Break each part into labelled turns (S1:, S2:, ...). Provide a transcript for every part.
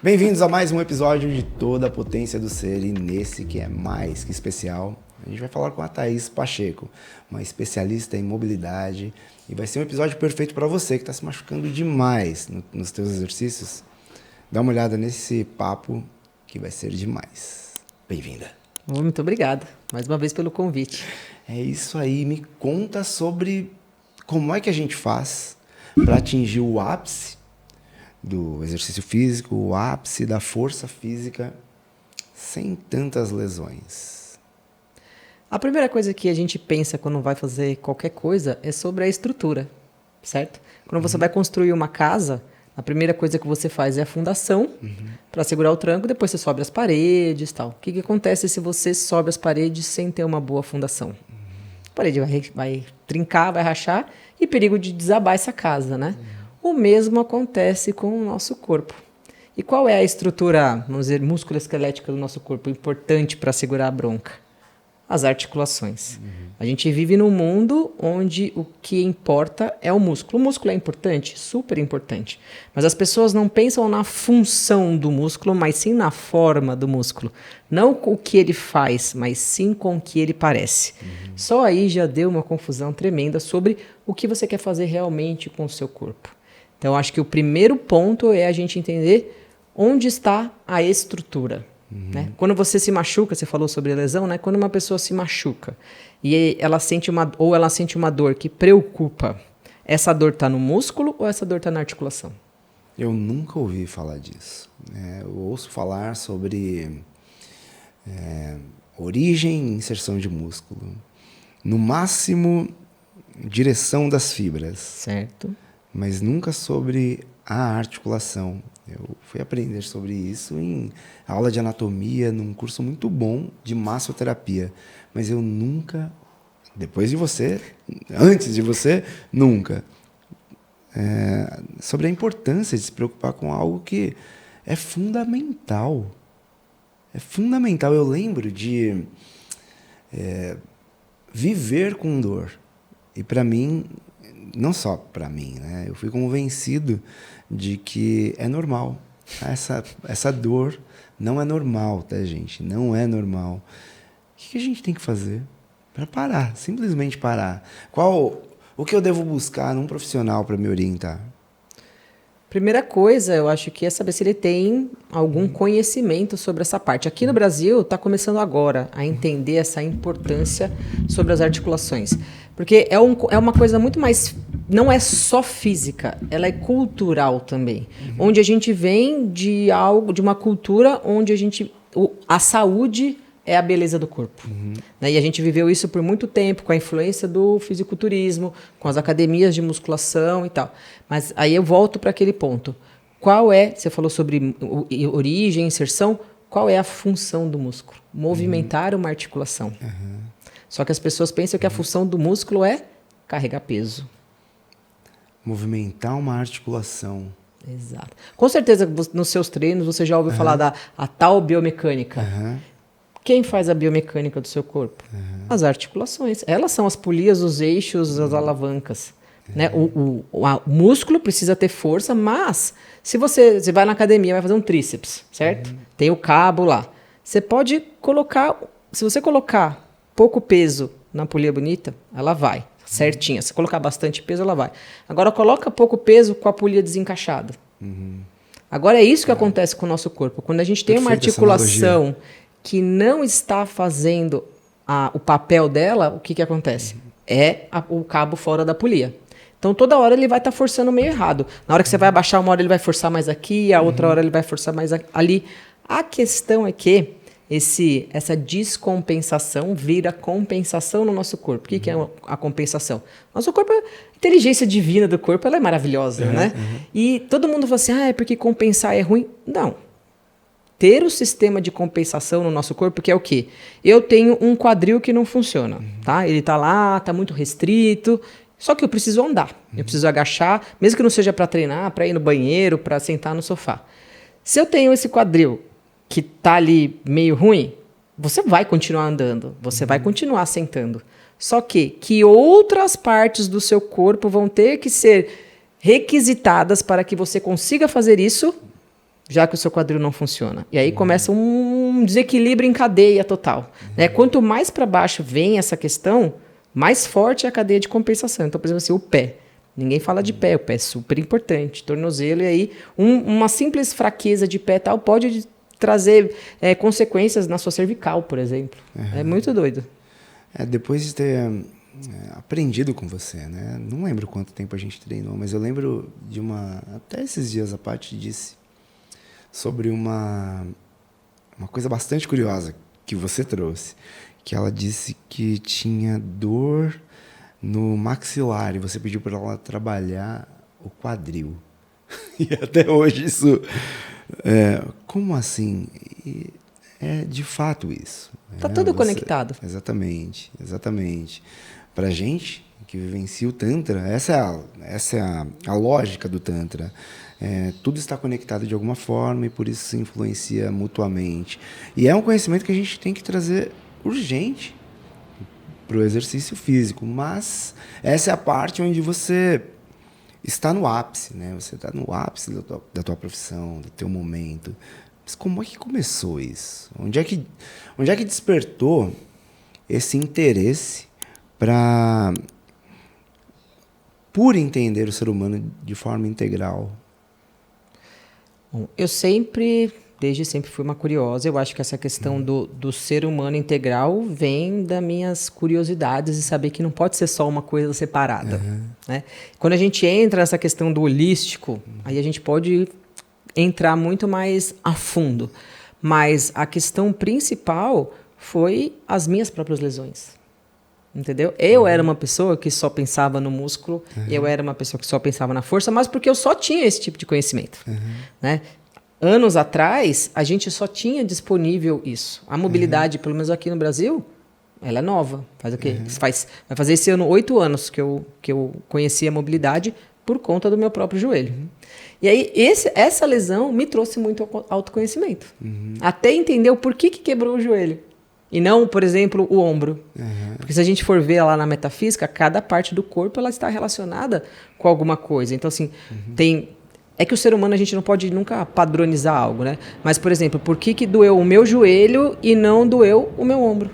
S1: Bem-vindos a mais um episódio de Toda a Potência do Ser, e nesse que é mais que especial, a gente vai falar com a Thaís Pacheco, uma especialista em mobilidade, e vai ser um episódio perfeito para você que está se machucando demais nos seus exercícios. Dá uma olhada nesse papo que vai ser demais. Bem-vinda.
S2: Muito obrigada, mais uma vez pelo convite.
S1: É isso aí, me conta sobre como é que a gente faz para atingir o ápice do exercício físico, o ápice da força física, sem tantas lesões.
S2: A primeira coisa que a gente pensa quando vai fazer qualquer coisa é sobre a estrutura, certo? Quando você vai construir uma casa, a primeira coisa que você faz é a fundação para segurar o tranco, depois você sobe as paredes e tal. O que acontece se você sobe as paredes sem ter uma boa fundação? A parede vai trincar, vai rachar e perigo de desabar essa casa, né? O mesmo acontece com o nosso corpo. E qual é a estrutura, vamos dizer, musculoesquelética do nosso corpo importante para segurar a bronca? As articulações. A gente vive num mundo onde o que importa é o músculo. O músculo é importante? Super importante. Mas as pessoas não pensam na função do músculo, mas sim na forma do músculo. Não com o que ele faz, mas sim com o que ele parece. Só aí já deu uma confusão tremenda sobre o que você quer fazer realmente com o seu corpo. Então, acho que o primeiro ponto é a gente entender onde está a estrutura. Né? Quando você se machuca, você falou sobre lesão, né? Quando uma pessoa se machuca e ela sente uma dor que preocupa, essa dor está no músculo ou essa dor está na articulação?
S1: Eu nunca ouvi falar disso. Eu ouço falar sobre origem e inserção de músculo. No máximo, direção das fibras.
S2: Certo.
S1: Mas nunca sobre a articulação. Eu fui aprender sobre isso em aula de anatomia, num curso muito bom de massoterapia. Mas eu nunca, depois de você, antes de você, nunca. Sobre a importância de se preocupar com algo que é fundamental. É fundamental. Eu lembro de viver com dor. E para mim, não só para mim, né? Eu fui convencido de que é normal. Essa dor não é normal, tá, gente? Não é normal. O que a gente tem que fazer para parar? Simplesmente parar. O que eu devo buscar num profissional para me orientar?
S2: Primeira coisa, eu acho que é saber se ele tem algum conhecimento sobre essa parte. Aqui no Brasil, está começando agora a entender essa importância sobre as articulações. Porque é uma coisa muito mais... Não é só física, ela é cultural também. Onde a gente vem de uma cultura onde a saúde é a beleza do corpo. Né? E a gente viveu isso por muito tempo, com a influência do fisiculturismo, com as academias de musculação e tal. Mas aí eu volto para aquele ponto. Você falou sobre origem, inserção, qual é a função do músculo? Movimentar uma articulação. Só que as pessoas pensam que a função do músculo é carregar peso.
S1: Movimentar uma articulação.
S2: Exato. Com certeza, nos seus treinos, você já ouviu falar da tal biomecânica. Quem faz a biomecânica do seu corpo? As articulações. Elas são as polias, os eixos, as alavancas. Né? O músculo precisa ter força, mas se você vai na academia, vai fazer um tríceps, certo? Tem o cabo lá. Você pode colocar... Se você colocar pouco peso na polia bonita, ela vai certinha. Se colocar bastante peso, ela vai. Agora, coloca pouco peso com a polia desencaixada. Agora, é isso que acontece com o nosso corpo. Quando a gente tem uma articulação que não está fazendo o papel dela, o que acontece? O cabo fora da polia. Então, toda hora ele vai estar forçando meio errado. Na hora que você vai abaixar, uma hora ele vai forçar mais aqui, a outra hora ele vai forçar mais ali. A questão é que essa descompensação vira compensação no nosso corpo. O que é a compensação? Nosso corpo, a inteligência divina do corpo, ela é maravilhosa, né? E todo mundo fala assim, é porque compensar é ruim. Não. Ter o sistema de compensação no nosso corpo, que é o quê? Eu tenho um quadril que não funciona, tá? Ele tá lá, tá muito restrito, só que eu preciso andar. Eu preciso agachar, mesmo que não seja para treinar, para ir no banheiro, para sentar no sofá. Se eu tenho esse quadril que tá ali meio ruim, você vai continuar andando, você vai continuar sentando. Só que outras partes do seu corpo vão ter que ser requisitadas para que você consiga fazer isso já que o seu quadril não funciona. E aí começa um desequilíbrio em cadeia total. Né? Quanto mais para baixo vem essa questão, mais forte é a cadeia de compensação. Então, por exemplo, assim, o pé. Ninguém fala de pé, o pé é super importante. Tornozelo, e aí uma simples fraqueza de pé tal pode trazer consequências na sua cervical, por exemplo. É muito doido.
S1: Depois de ter aprendido com você, né? Não lembro quanto tempo a gente treinou, mas eu lembro de até esses dias a Paty disse sobre uma coisa bastante curiosa que você trouxe, que ela disse que tinha dor no maxilar e você pediu para ela trabalhar o quadril. E até hoje isso... como assim? É de fato isso.
S2: Tá tudo conectado.
S1: Exatamente. Pra gente que vivencia o Tantra, essa é a lógica do Tantra. Tudo está conectado de alguma forma e por isso se influencia mutuamente. E é um conhecimento que a gente tem que trazer urgente para o exercício físico. Mas essa é a parte onde você está no ápice, né? Você está no ápice da tua profissão, do teu momento. Mas como é que começou isso? Onde é que despertou esse interesse por entender o ser humano de forma integral?
S2: Bom, desde sempre fui uma curiosa. Eu acho que essa questão do ser humano integral vem das minhas curiosidades e saber que não pode ser só uma coisa separada. Né? Quando a gente entra nessa questão do holístico, aí a gente pode entrar muito mais a fundo. Mas a questão principal foi as minhas próprias lesões. Entendeu? Eu era uma pessoa que só pensava no músculo, eu era uma pessoa que só pensava na força, mas porque eu só tinha esse tipo de conhecimento. Né? Anos atrás, a gente só tinha disponível isso. A mobilidade, pelo menos aqui no Brasil, ela é nova. Faz o quê? Vai fazer esse ano 8 anos que eu conheci a mobilidade por conta do meu próprio joelho. E aí, essa lesão me trouxe muito autoconhecimento. Até entender o porquê que quebrou o joelho. E não, por exemplo, o ombro. Porque se a gente for ver lá na metafísica, cada parte do corpo ela está relacionada com alguma coisa. Então, assim, é que o ser humano a gente não pode nunca padronizar algo, né? Mas, por exemplo, por que doeu o meu joelho e não doeu o meu ombro?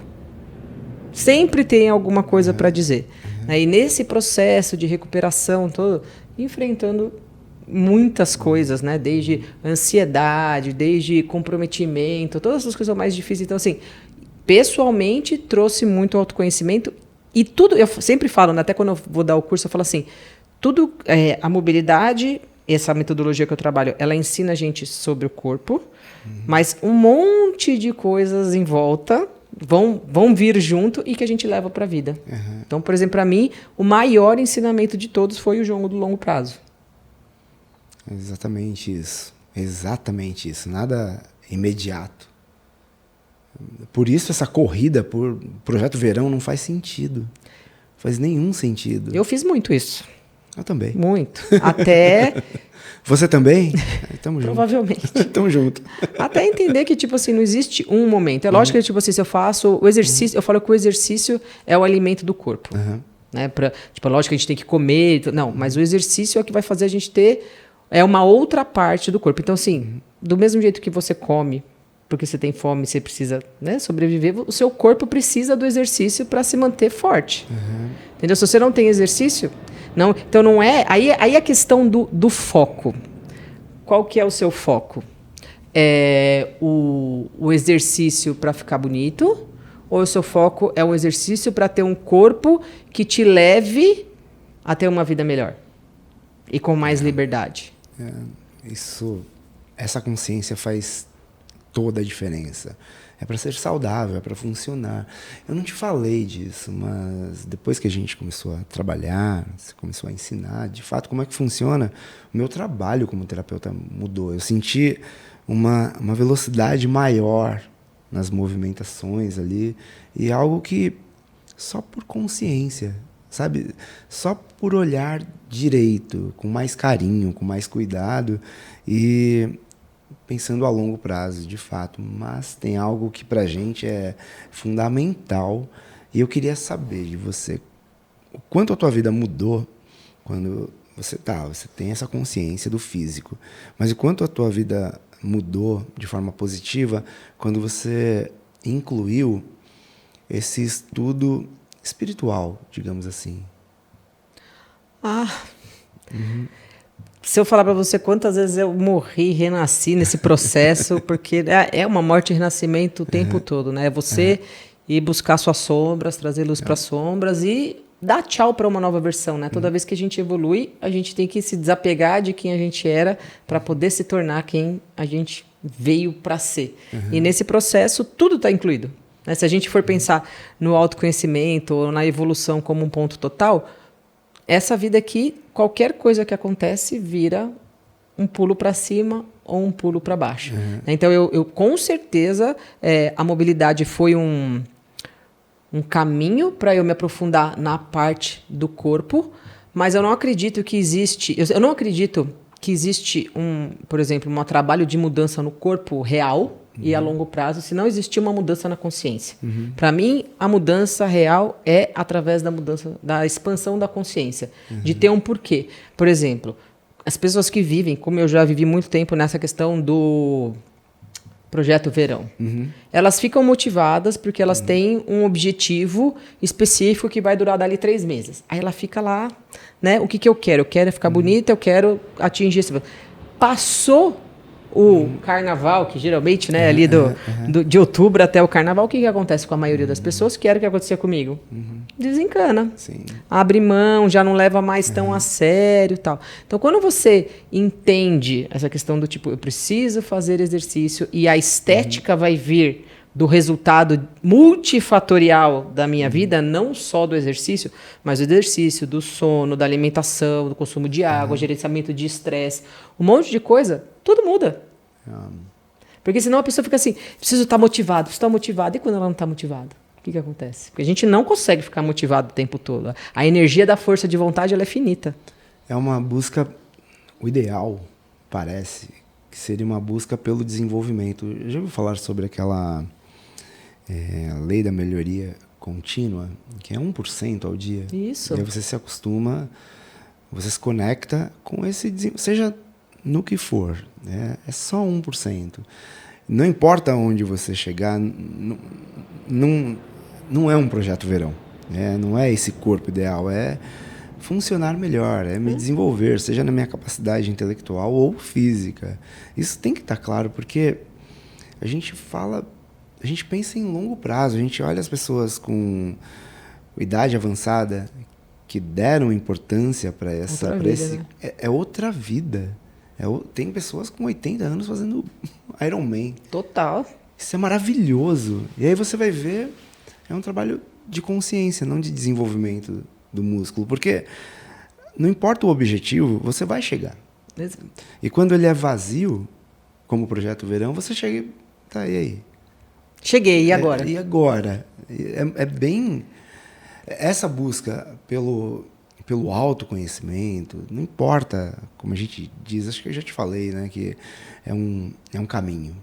S2: Sempre tem alguma coisa para dizer. E nesse processo de recuperação todo, enfrentando muitas coisas, né? Desde ansiedade, desde comprometimento, todas as coisas mais difíceis. Então, assim, pessoalmente trouxe muito autoconhecimento e tudo, eu sempre falo, né? Até quando eu vou dar o curso, eu falo assim, tudo, a mobilidade, essa metodologia que eu trabalho, ela ensina a gente sobre o corpo, mas um monte de coisas em volta vão vir junto e que a gente leva para a vida. Então, por exemplo, para mim, o maior ensinamento de todos foi o jogo do longo prazo.
S1: Exatamente isso. Nada imediato. Por isso essa corrida por Projeto Verão não faz sentido. Não faz nenhum sentido.
S2: Eu fiz muito isso.
S1: Eu também.
S2: Muito. Até...
S1: Você também? Tamo junto.
S2: Provavelmente.
S1: Tamo junto.
S2: Até entender que, tipo assim, não existe um momento. É lógico que, tipo assim, se eu faço o exercício... Eu falo que o exercício é o alimento do corpo. Né? Tipo, é lógico que a gente tem que comer... Não, mas o exercício é o que vai fazer a gente ter... É uma outra parte do corpo. Então, assim, do mesmo jeito que você come, porque você tem fome, você precisa, né, sobreviver, o seu corpo precisa do exercício para se manter forte. Entendeu? Se você não tem exercício... Não, então não é... Aí a questão do foco. Qual que é o seu foco? É o exercício para ficar bonito? Ou o seu foco é o exercício para ter um corpo que te leve a ter uma vida melhor? E com mais liberdade?
S1: Essa consciência faz toda a diferença. É para ser saudável, é para funcionar. Eu não te falei disso, mas depois que a gente começou a trabalhar, você começou a ensinar, de fato, como é que funciona, o meu trabalho como terapeuta mudou. Eu senti uma velocidade maior nas movimentações ali, e algo que só por consciência, sabe? Só por olhar direito, com mais carinho, com mais cuidado e pensando a longo prazo, de fato. Mas tem algo que pra gente é fundamental e eu queria saber de você o quanto a tua vida mudou quando você tem essa consciência do físico, mas o quanto a tua vida mudou de forma positiva quando você incluiu esse estudo espiritual, digamos assim?
S2: Se eu falar para você quantas vezes eu morri, renasci nesse processo, porque é uma morte e renascimento o tempo todo, né? É você ir buscar suas sombras, trazer luz para as sombras e dar tchau para uma nova versão, né? Toda vez que a gente evolui, a gente tem que se desapegar de quem a gente era para poder se tornar quem a gente veio para ser. E nesse processo, tudo está incluído, né? Se a gente for pensar no autoconhecimento ou na evolução como um ponto total, essa vida aqui, qualquer coisa que acontece vira um pulo para cima ou um pulo para baixo. Então, eu com certeza, a mobilidade foi um caminho para eu me aprofundar na parte do corpo, mas eu não acredito que existe... Eu não acredito que existe, por exemplo, um trabalho de mudança no corpo real e a longo prazo, se não existir uma mudança na consciência. Para mim, a mudança real é através da mudança, da expansão da consciência, de ter um porquê. Por exemplo, as pessoas que vivem, como eu já vivi muito tempo nessa questão do Projeto Verão, elas ficam motivadas porque elas têm um objetivo específico que vai durar dali 3 meses. Aí ela fica lá, né? O que eu quero? Eu quero ficar bonita, eu quero atingir esse... Passou o carnaval, que geralmente, né, ali de outubro até o carnaval, o que acontece com a maioria das pessoas? Que era o que acontecia comigo? Desencana.
S1: Sim.
S2: Abre mão, já não leva mais tão a sério e tal. Então, quando você entende essa questão do tipo, eu preciso fazer exercício e a estética vai vir do resultado multifatorial da minha vida, não só do exercício, mas do exercício, do sono, da alimentação, do consumo de água, gerenciamento de estresse, um monte de coisa, tudo muda. Porque senão a pessoa fica assim, preciso estar motivado, e quando ela não está motivada? O que acontece? Porque a gente não consegue ficar motivado o tempo todo. A energia da força de vontade ela é finita.
S1: É uma busca, o ideal, parece, que seria uma busca pelo desenvolvimento. Já ouviu falar sobre aquela lei da melhoria contínua, que é 1% ao dia?
S2: Isso.
S1: E aí você se acostuma, você se conecta com esse desenvolvimento, seja no que for, né? É só 1%. Não importa onde você chegar, não é um projeto verão, né? Não é esse corpo ideal, é funcionar melhor, é me desenvolver, seja na minha capacidade intelectual ou física. Isso tem que estar claro, porque a gente pensa em longo prazo, a gente olha as pessoas com idade avançada que deram importância para essa...
S2: Né?
S1: É outra vida. Tem pessoas com 80 anos fazendo Iron Man.
S2: Total.
S1: Isso é maravilhoso. E aí você vai ver, é um trabalho de consciência, não de desenvolvimento do músculo. Porque não importa o objetivo, você vai chegar.
S2: Exato.
S1: E quando ele é vazio, como o Projeto Verão, você chega e tá, e aí?
S2: Cheguei, e agora?
S1: E agora? É bem... Essa busca pelo autoconhecimento, não importa, como a gente diz, acho que eu já te falei, né, que é um caminho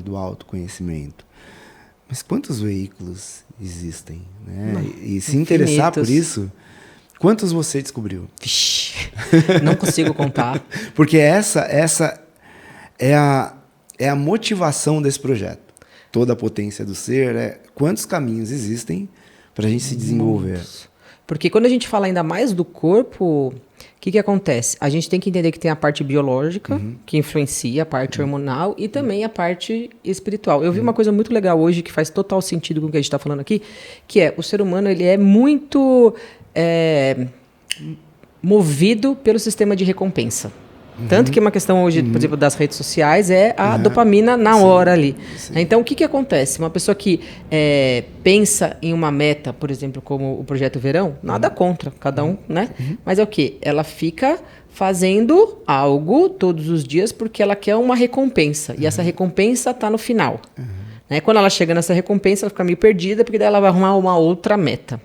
S1: do autoconhecimento. Mas quantos veículos existem? Né? E se interessar por isso, quantos você descobriu?
S2: Vixe, não consigo contar.
S1: Porque essa é a motivação desse projeto. Toda a potência do ser, quantos caminhos existem para a gente se desenvolver.
S2: Porque quando a gente fala ainda mais do corpo, o que acontece? A gente tem que entender que tem a parte biológica, que influencia, a parte hormonal, e também a parte espiritual. Eu vi uma coisa muito legal hoje, que faz total sentido com o que a gente está falando aqui, que é, o ser humano ele é muito movido pelo sistema de recompensa. Tanto que uma questão hoje, por exemplo, das redes sociais é a dopamina na hora ali. Sim. Então, o que acontece? Uma pessoa que pensa em uma meta, por exemplo, como o Projeto Verão, nada contra, cada um, né? Mas é o quê? Ela fica fazendo algo todos os dias porque ela quer uma recompensa. E essa recompensa está no final. Né? Quando ela chega nessa recompensa, ela fica meio perdida, porque daí ela vai arrumar uma outra meta.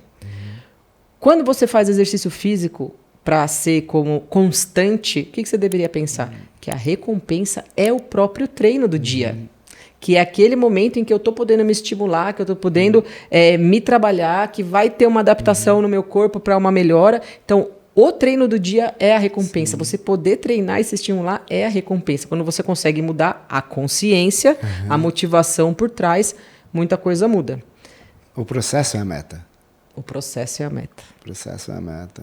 S2: Quando você faz exercício físico, para ser como constante, o que você deveria pensar? Que a recompensa é o próprio treino do dia. Que é aquele momento em que eu estou podendo me estimular, que eu estou podendo me trabalhar, que vai ter uma adaptação no meu corpo para uma melhora. Então, o treino do dia é a recompensa. Sim. Você poder treinar e se estimular é a recompensa. Quando você consegue mudar a consciência, a motivação por trás, muita coisa muda.
S1: O processo é a meta.
S2: O processo é a meta.
S1: O processo é a meta.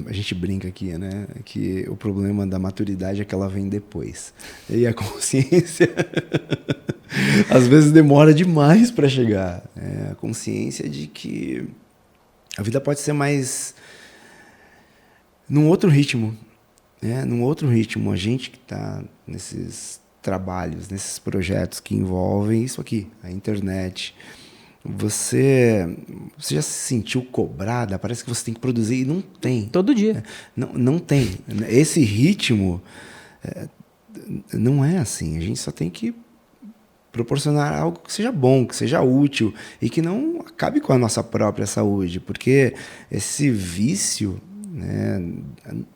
S1: A gente brinca aqui, né? Que o problema da maturidade é que ela vem depois. E a consciência, às vezes, demora demais para chegar. A consciência de que a vida pode ser mais num outro ritmo. Num outro ritmo. A gente que está nesses trabalhos, nesses projetos que envolvem isso aqui, a internet. Você já se sentiu cobrada? Parece que você tem que produzir e não tem.
S2: Todo dia.
S1: Não tem. Esse ritmo não é assim. A gente só tem que proporcionar algo que seja bom, que seja útil e que não acabe com a nossa própria saúde, porque esse vício,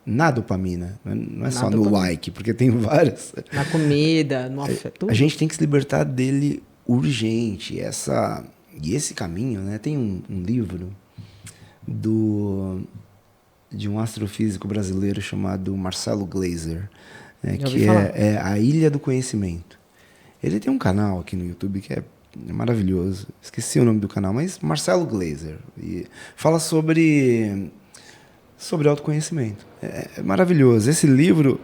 S1: na dopamina, não é só no like, porque tem várias.
S2: Na comida, no afeto.
S1: A gente tem que se libertar dele urgente. E esse caminho, tem um livro de um astrofísico brasileiro chamado Marcelo Gleiser, que é A Ilha do Conhecimento. Ele tem um canal aqui no YouTube que é maravilhoso. Esqueci o nome do canal, mas Marcelo Gleiser. E fala sobre autoconhecimento. É maravilhoso. Esse livro,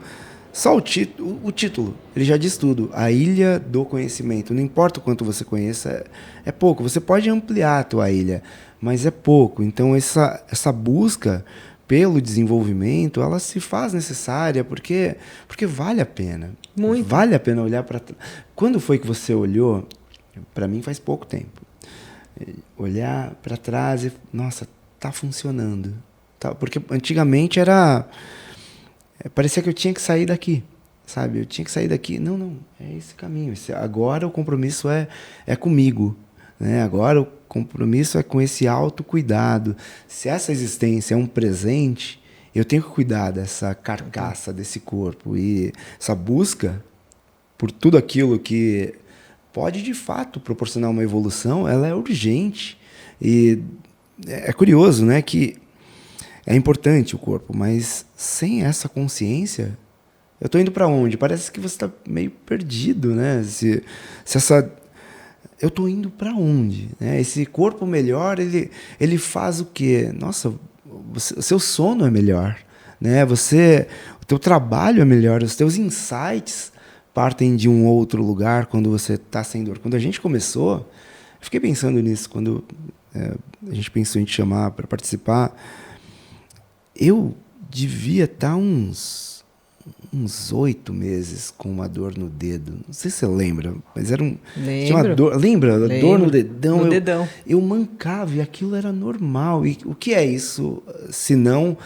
S1: só o título, ele já diz tudo. A Ilha do Conhecimento. Não importa o quanto você conheça, é pouco. Você pode ampliar a tua ilha, mas é pouco. Então, essa busca pelo desenvolvimento, ela se faz necessária porque vale a pena.
S2: Muito.
S1: Vale a pena olhar para trás. Quando foi que você olhou? Para mim faz pouco tempo. Olhar para trás e, nossa, tá funcionando. Porque antigamente parecia que eu tinha que sair daqui, sabe? Eu tinha que sair daqui. Não, é esse caminho. Agora o compromisso é comigo. Agora o compromisso é com esse autocuidado. Se essa existência é um presente, eu tenho que cuidar dessa carcaça, desse corpo. E essa busca por tudo aquilo que pode, de fato, proporcionar uma evolução, ela é urgente. E é curioso, que é importante o corpo, mas sem essa consciência, eu estou indo para onde? Parece que você está meio perdido, Se eu estou indo para onde? Esse corpo melhor, ele faz o quê? Nossa, o seu sono é melhor, o teu trabalho é melhor, os teus insights partem de um outro lugar quando você está sem dor. Quando a gente começou, eu fiquei pensando nisso, quando a gente pensou em te chamar para participar, eu devia estar uns 8 meses com uma dor no dedo. Não sei se você lembra, mas tinha uma dor. Lembra? Dor no dedão.
S2: Dedão.
S1: Eu mancava e aquilo era normal. E o que é isso? Senão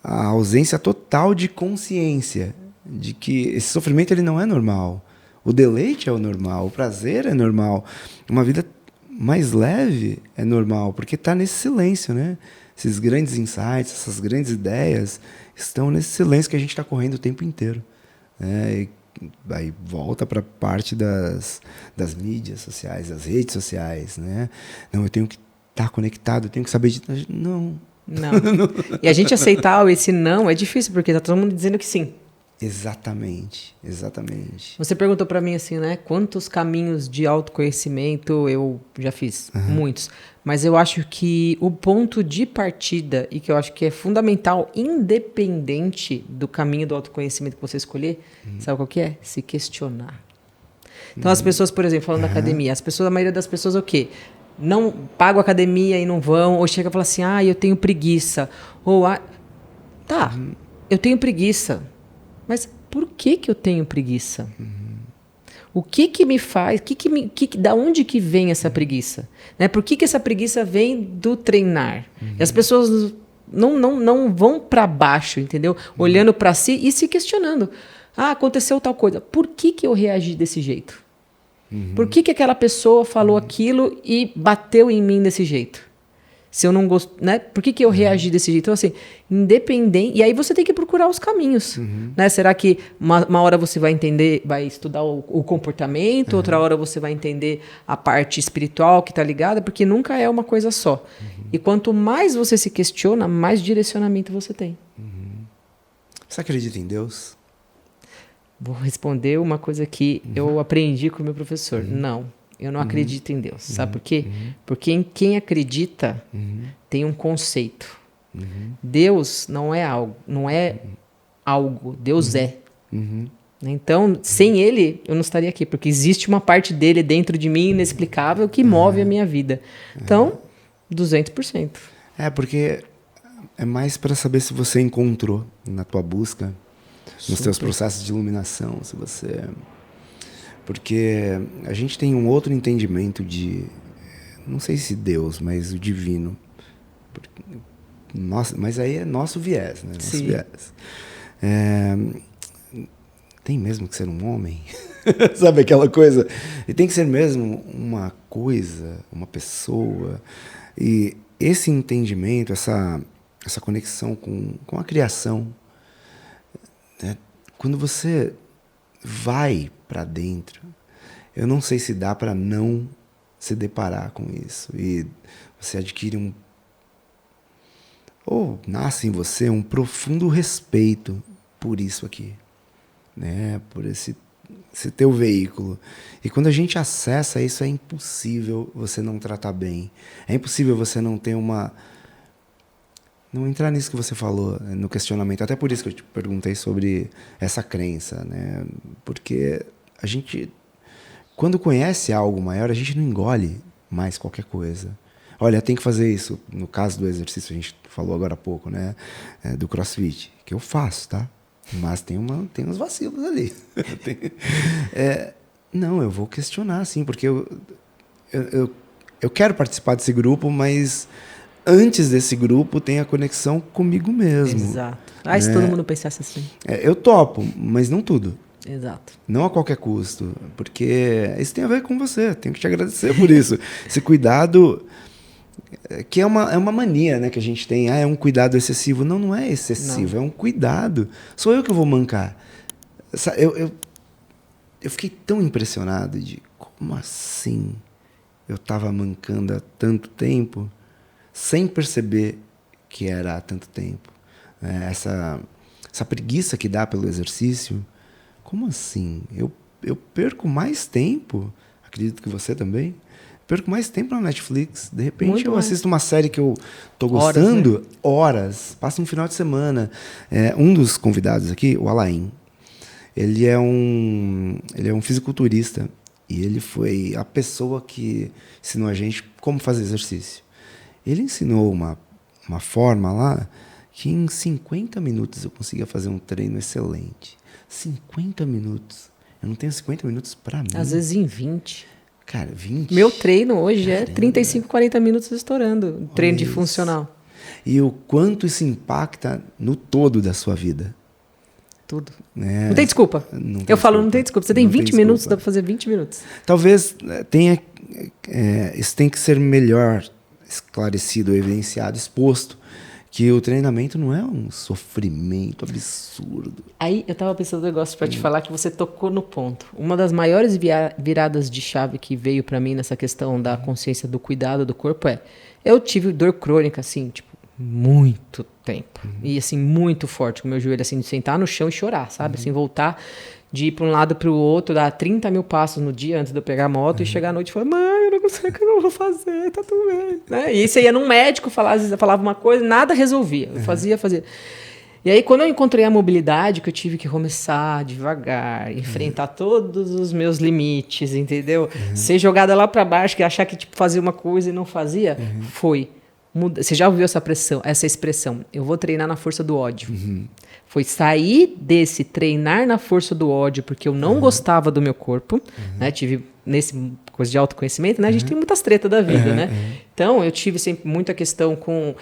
S1: a ausência total de consciência de que esse sofrimento ele não é normal. O deleite é o normal, o prazer é normal. Uma vida mais leve é normal, porque está nesse silêncio, Esses grandes insights, essas grandes ideias estão nesse silêncio que a gente está correndo o tempo inteiro. E aí volta para a parte das mídias sociais, das redes sociais. Não, eu tenho que estar conectado, eu tenho que saber de... Não.
S2: E a gente aceitar esse não é difícil, porque está todo mundo dizendo que sim.
S1: Exatamente.
S2: Você perguntou para mim assim, quantos caminhos de autoconhecimento eu já fiz? Muitos. Mas eu acho que o ponto de partida, e que eu acho que é fundamental, independente do caminho do autoconhecimento que você escolher, sabe qual que é? Se questionar. Então as pessoas, por exemplo, falando da academia, a maioria das pessoas é o quê? Não pagam academia e não vão, ou chega e fala assim, eu tenho preguiça. Ou, eu tenho preguiça. Mas por que eu tenho preguiça? O que me faz? Da onde que vem essa preguiça? Por que essa preguiça vem do treinar? E as pessoas não vão para baixo, entendeu? Olhando para si e se questionando. Aconteceu tal coisa. Por que eu reagi desse jeito? Por que aquela pessoa falou aquilo e bateu em mim desse jeito? Se eu não gosto, né? Por que eu reagi desse jeito? Então, assim, independente. E aí você tem que procurar os caminhos. Né? Será que uma hora você vai entender, vai estudar o comportamento, outra hora você vai entender a parte espiritual que está ligada, porque nunca é uma coisa só. E quanto mais você se questiona, mais direcionamento você tem.
S1: Você acredita em Deus?
S2: Vou responder uma coisa que eu aprendi com o meu professor. Não. Eu não acredito em Deus. Sabe por quê? Porque em quem acredita tem um conceito. Deus não é algo. Deus é. Então, sem ele, eu não estaria aqui. Porque existe uma parte dele dentro de mim inexplicável que move a minha vida. Então, 200%.
S1: Porque é mais para saber se você encontrou na tua busca, nos teus processos de iluminação, se você... Porque a gente tem um outro entendimento de, não sei se Deus, mas o divino. Nossa, mas aí é nosso viés, né? Nosso viés. Tem mesmo que ser um homem? Sabe aquela coisa? E tem que ser mesmo uma coisa, uma pessoa. E esse entendimento, essa conexão com a criação, né? Quando você vai para dentro, eu não sei se dá para não se deparar com isso. E você adquire ou nasce em você um profundo respeito por isso aqui, né? Por esse teu veículo. E quando a gente acessa isso, é impossível você não tratar bem. É impossível você não ter não entrar nisso que você falou, no questionamento. Até por isso que eu te perguntei sobre essa crença, né? Porque a gente, quando conhece algo maior, a gente não engole mais qualquer coisa. Olha, tem que fazer isso. No caso do exercício, a gente falou agora há pouco, né? Do CrossFit, que eu faço, tá? Mas tem uns vacilos ali. Não, eu vou questionar, sim, porque eu quero participar desse grupo, mas... Antes desse grupo tem a conexão comigo mesmo.
S2: Exato. Se todo mundo pensasse assim.
S1: Eu topo, mas não tudo.
S2: Exato.
S1: Não a qualquer custo. Porque isso tem a ver com você. Tenho que te agradecer por isso. Esse cuidado, que é uma mania, né, que a gente tem. É um cuidado excessivo. Não é excessivo, é um cuidado. Sou eu que vou mancar. Eu fiquei tão impressionado de como assim eu estava mancando há tanto tempo, sem perceber que era há tanto tempo. Essa preguiça que dá pelo exercício. Como assim? Eu perco mais tempo, acredito que você também, perco mais tempo na Netflix. De repente muito eu assisto uma série que eu tô gostando, horas, passo um final de semana. Um dos convidados aqui, o Alain, ele é um fisiculturista e ele foi a pessoa que ensinou a gente como fazer exercício. Ele ensinou uma forma lá que em 50 minutos eu conseguia fazer um treino excelente. 50 minutos. Eu não tenho 50 minutos para mim.
S2: Às vezes em 20.
S1: Cara, 20?
S2: Meu treino hoje é 35, 40 minutos estourando. Treino de funcional.
S1: E o quanto isso impacta no todo da sua vida.
S2: Tudo. Não tem desculpa. Eu falo, não tem desculpa. Você tem 20 minutos, dá para fazer 20 minutos.
S1: Talvez tenha... isso tem que ser melhor esclarecido, evidenciado, exposto, que o treinamento não é um sofrimento absurdo.
S2: Aí eu tava pensando um negócio para te falar que você tocou no ponto. Uma das maiores viradas de chave que veio para mim nessa questão da consciência do cuidado do corpo eu tive dor crônica, assim, tipo, muito tempo. E, assim, muito forte com o meu joelho, assim, de sentar no chão e chorar, sabe? Assim, voltar de ir para um lado para o outro, dar 30 mil passos no dia antes de eu pegar a moto e chegar à noite e falar, mãe, eu não sei o que eu vou fazer, tá tudo bem. Né? E você ia num médico, às vezes eu falava uma coisa, nada resolvia. Eu fazia. E aí, quando eu encontrei a mobilidade, que eu tive que começar devagar, enfrentar todos os meus limites, entendeu? Ser jogada lá para baixo, que achar que tipo, fazia uma coisa e não fazia, foi. Você já ouviu essa expressão? Eu vou treinar na força do ódio. Foi sair desse treinar na força do ódio, porque eu não gostava do meu corpo, né? Tive nesse coisa de autoconhecimento, né? A gente tem muitas tretas da vida, né? Então, eu tive sempre muita questão com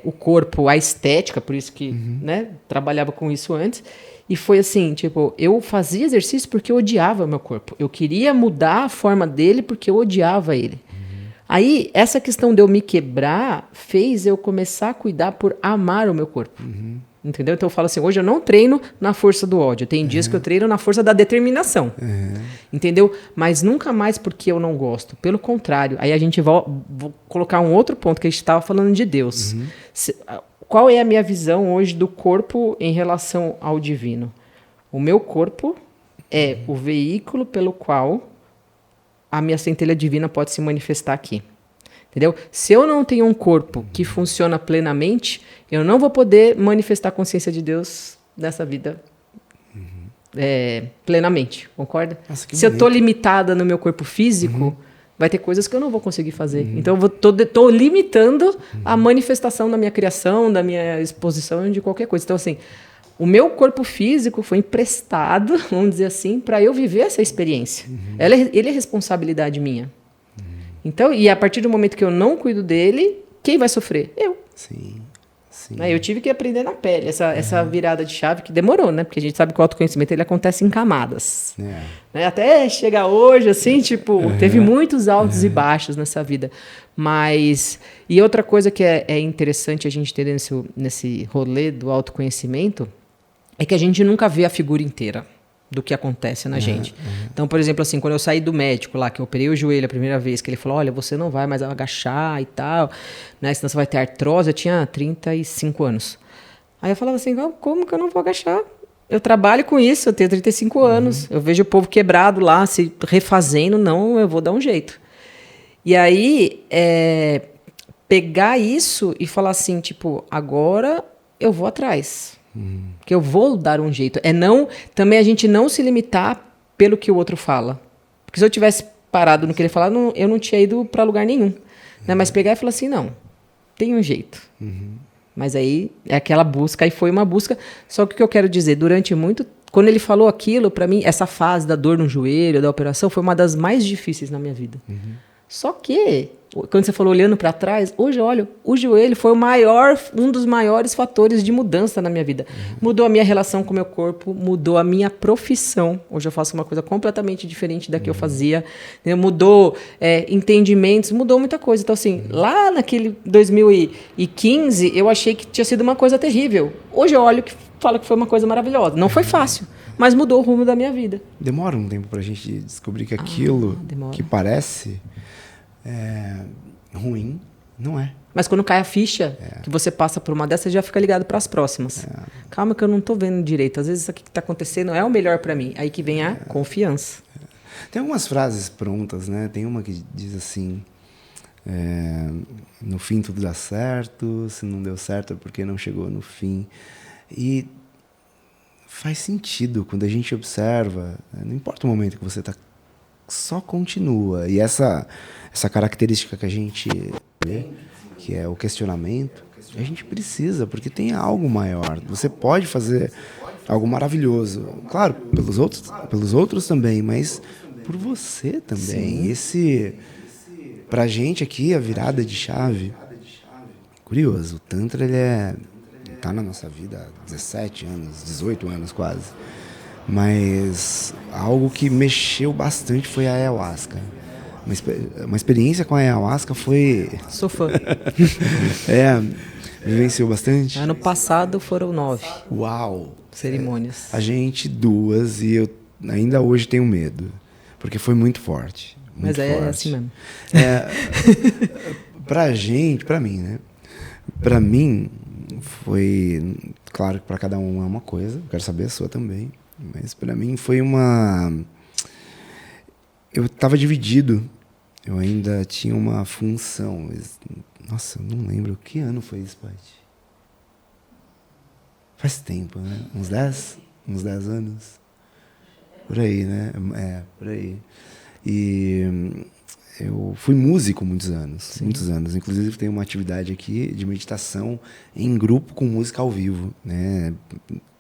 S2: o corpo, a estética, por isso que, né? Trabalhava com isso antes. E foi assim, tipo, eu fazia exercício porque eu odiava o meu corpo. Eu queria mudar a forma dele porque eu odiava ele. Aí, essa questão de eu me quebrar fez eu começar a cuidar por amar o meu corpo. Entendeu? Então eu falo assim, hoje eu não treino na força do ódio. Tem dias que eu treino na força da determinação. Entendeu? Mas nunca mais porque eu não gosto. Pelo contrário. Aí a gente vou colocar um outro ponto que a gente estava falando de Deus. Qual é a minha visão hoje do corpo em relação ao divino? O meu corpo é o veículo pelo qual a minha centelha divina pode se manifestar aqui. Entendeu? Se eu não tenho um corpo que funciona plenamente, eu não vou poder manifestar a consciência de Deus nessa vida plenamente, concorda?
S1: Nossa, que
S2: Se eu
S1: bonito.
S2: estou limitada no meu corpo físico, vai ter coisas que eu não vou conseguir fazer. Então, eu estou limitando a manifestação da minha criação, da minha exposição, de qualquer coisa. Então, assim, o meu corpo físico foi emprestado, vamos dizer assim, para eu viver essa experiência. Ele é responsabilidade minha. Então, e a partir do momento que eu não cuido dele, quem vai sofrer? Eu.
S1: Sim.
S2: Eu tive que aprender na pele essa virada de chave que demorou, né? Porque a gente sabe que o autoconhecimento ele acontece em camadas. Né? Até chegar hoje, assim, tipo, teve muitos altos e baixos nessa vida. Mas, e outra coisa que é interessante a gente ter nesse rolê do autoconhecimento é que a gente nunca vê a figura inteira do que acontece na gente. Então, por exemplo, assim, quando eu saí do médico lá, que eu operei o joelho a primeira vez, que ele falou, olha, você não vai mais agachar e tal, né, senão você vai ter artrose. Eu tinha 35 anos. Aí eu falava assim, como que eu não vou agachar? Eu trabalho com isso, eu tenho 35 anos, eu vejo o povo quebrado lá, se refazendo, não, eu vou dar um jeito. E aí, pegar isso e falar assim, tipo, agora eu vou atrás. Porque eu vou dar um jeito. Também a gente não se limitar pelo que o outro fala. Porque se eu tivesse parado no que ele falar, eu não tinha ido para lugar nenhum. Né? Mas pegar e falar assim, não, tem um jeito. Mas aí é aquela busca, aí foi uma busca. Só que o que eu quero dizer, quando ele falou aquilo, para mim, essa fase da dor no joelho, da operação, foi uma das mais difíceis na minha vida. Só que, quando você falou olhando para trás, hoje eu olho, o joelho foi um dos maiores fatores de mudança na minha vida. Mudou a minha relação com o meu corpo, mudou a minha profissão. Hoje eu faço uma coisa completamente diferente da que eu fazia. Mudou entendimentos, mudou muita coisa. Então, assim, lá naquele 2015, eu achei que tinha sido uma coisa terrível. Hoje eu olho e falo que foi uma coisa maravilhosa. Não foi fácil, mas mudou o rumo da minha vida.
S1: Demora um tempo pra gente descobrir que aquilo que parece ruim, não é.
S2: Mas quando cai a ficha, que você passa por uma dessas, já fica ligado para as próximas. Calma que eu não estou vendo direito. Às vezes isso aqui que está acontecendo é o melhor para mim. Aí que vem a confiança.
S1: Tem algumas frases prontas, né? Tem uma que diz assim, no fim tudo dá certo, se não deu certo é porque não chegou no fim. E faz sentido quando a gente observa, não importa o momento que você está, só continua. E essa característica que a gente vê, que é o questionamento, a gente precisa, porque tem algo maior. Você pode fazer algo maravilhoso, claro, pelos outros também, mas por você também. Pra gente aqui, a virada de chave, curioso, o Tantra, ele tá na nossa vida há 17 anos, 18 anos quase. Mas algo que mexeu bastante foi a ayahuasca. Uma experiência com a ayahuasca foi...
S2: Sou fã.
S1: Vivenciou bastante?
S2: Ano passado foram 9.
S1: Uau!
S2: Cerimônias.
S1: A gente 2 e eu ainda hoje tenho medo. Porque foi muito forte. Muito
S2: Mas
S1: forte.
S2: É assim mesmo.
S1: Pra mim, né? Pra mim, foi... Claro que pra cada um é uma coisa. Eu quero saber a sua também. Mas pra mim foi uma... Eu tava dividido. Eu ainda tinha uma função. Nossa, eu não lembro. Que ano foi isso, Paty? Faz tempo, né? Uns 10 anos. Por aí, né? Por aí. E eu fui músico muitos anos. Sim. Muitos anos. Inclusive, tenho uma atividade aqui de meditação em grupo com música ao vivo, né?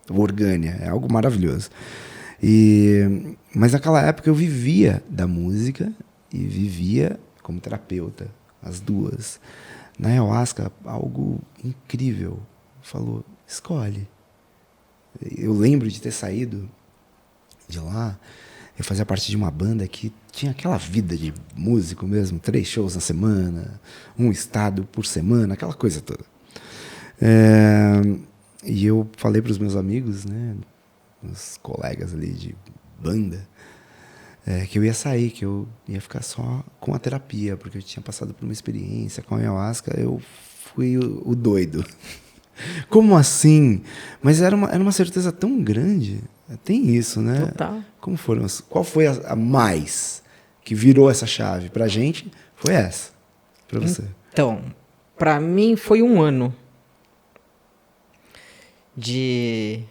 S1: Orgânia. É algo maravilhoso. Mas naquela época eu vivia da música e vivia como terapeuta. As duas. Na ayahuasca, algo incrível. Falou, escolhe. Eu lembro de ter saído de lá eu fazia parte de uma banda que tinha aquela vida de músico mesmo, 3 shows na semana, um estado por semana, aquela coisa toda. E eu falei para os meus amigos, né, os colegas ali de banda, que eu ia sair, que eu ia ficar só com a terapia, porque eu tinha passado por uma experiência com a ayahuasca, eu fui o doido. Como assim? Mas era uma certeza tão grande. Tem isso, né?
S2: Total.
S1: Qual foi a mais que virou essa chave? Pra gente, foi essa. Pra você.
S2: Então, pra mim foi um ano de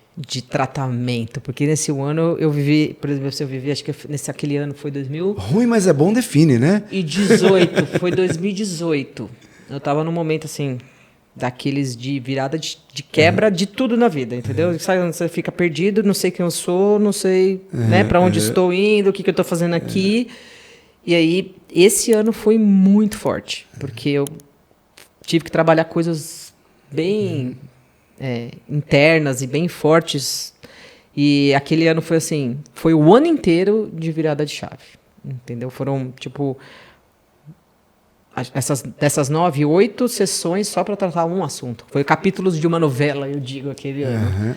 S2: tratamento. Porque nesse ano eu vivi, por exemplo, acho que aquele ano foi 2000.
S1: Ruim, mas é bom, define, né?
S2: E 18, foi 2018. Eu tava num momento assim, daqueles de virada de quebra de tudo na vida, entendeu? Você fica perdido, não sei quem eu sou, não sei né, para onde estou indo, o que eu estou fazendo aqui. E aí, esse ano foi muito forte, porque eu tive que trabalhar coisas bem internas e bem fortes. E aquele ano foi assim, foi o ano inteiro de virada de chave, entendeu? Foram, tipo... Dessas 9, 8 sessões só para tratar um assunto. Foi capítulos de uma novela, eu digo, aquele ano.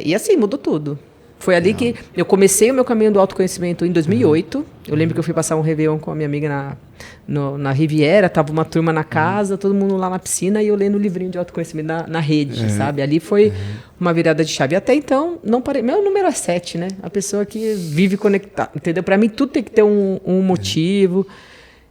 S2: E assim, mudou tudo. Foi ali que eu comecei o meu caminho do autoconhecimento em 2008. Eu lembro que eu fui passar um Réveillon com a minha amiga na Riviera, tava uma turma na casa, todo mundo lá na piscina e eu lendo o livrinho de autoconhecimento na rede, sabe? Ali foi uma virada de chave. E até então, não parei. Meu número é 7, né? A pessoa que vive conectada, entendeu? Para mim, tudo tem que ter um motivo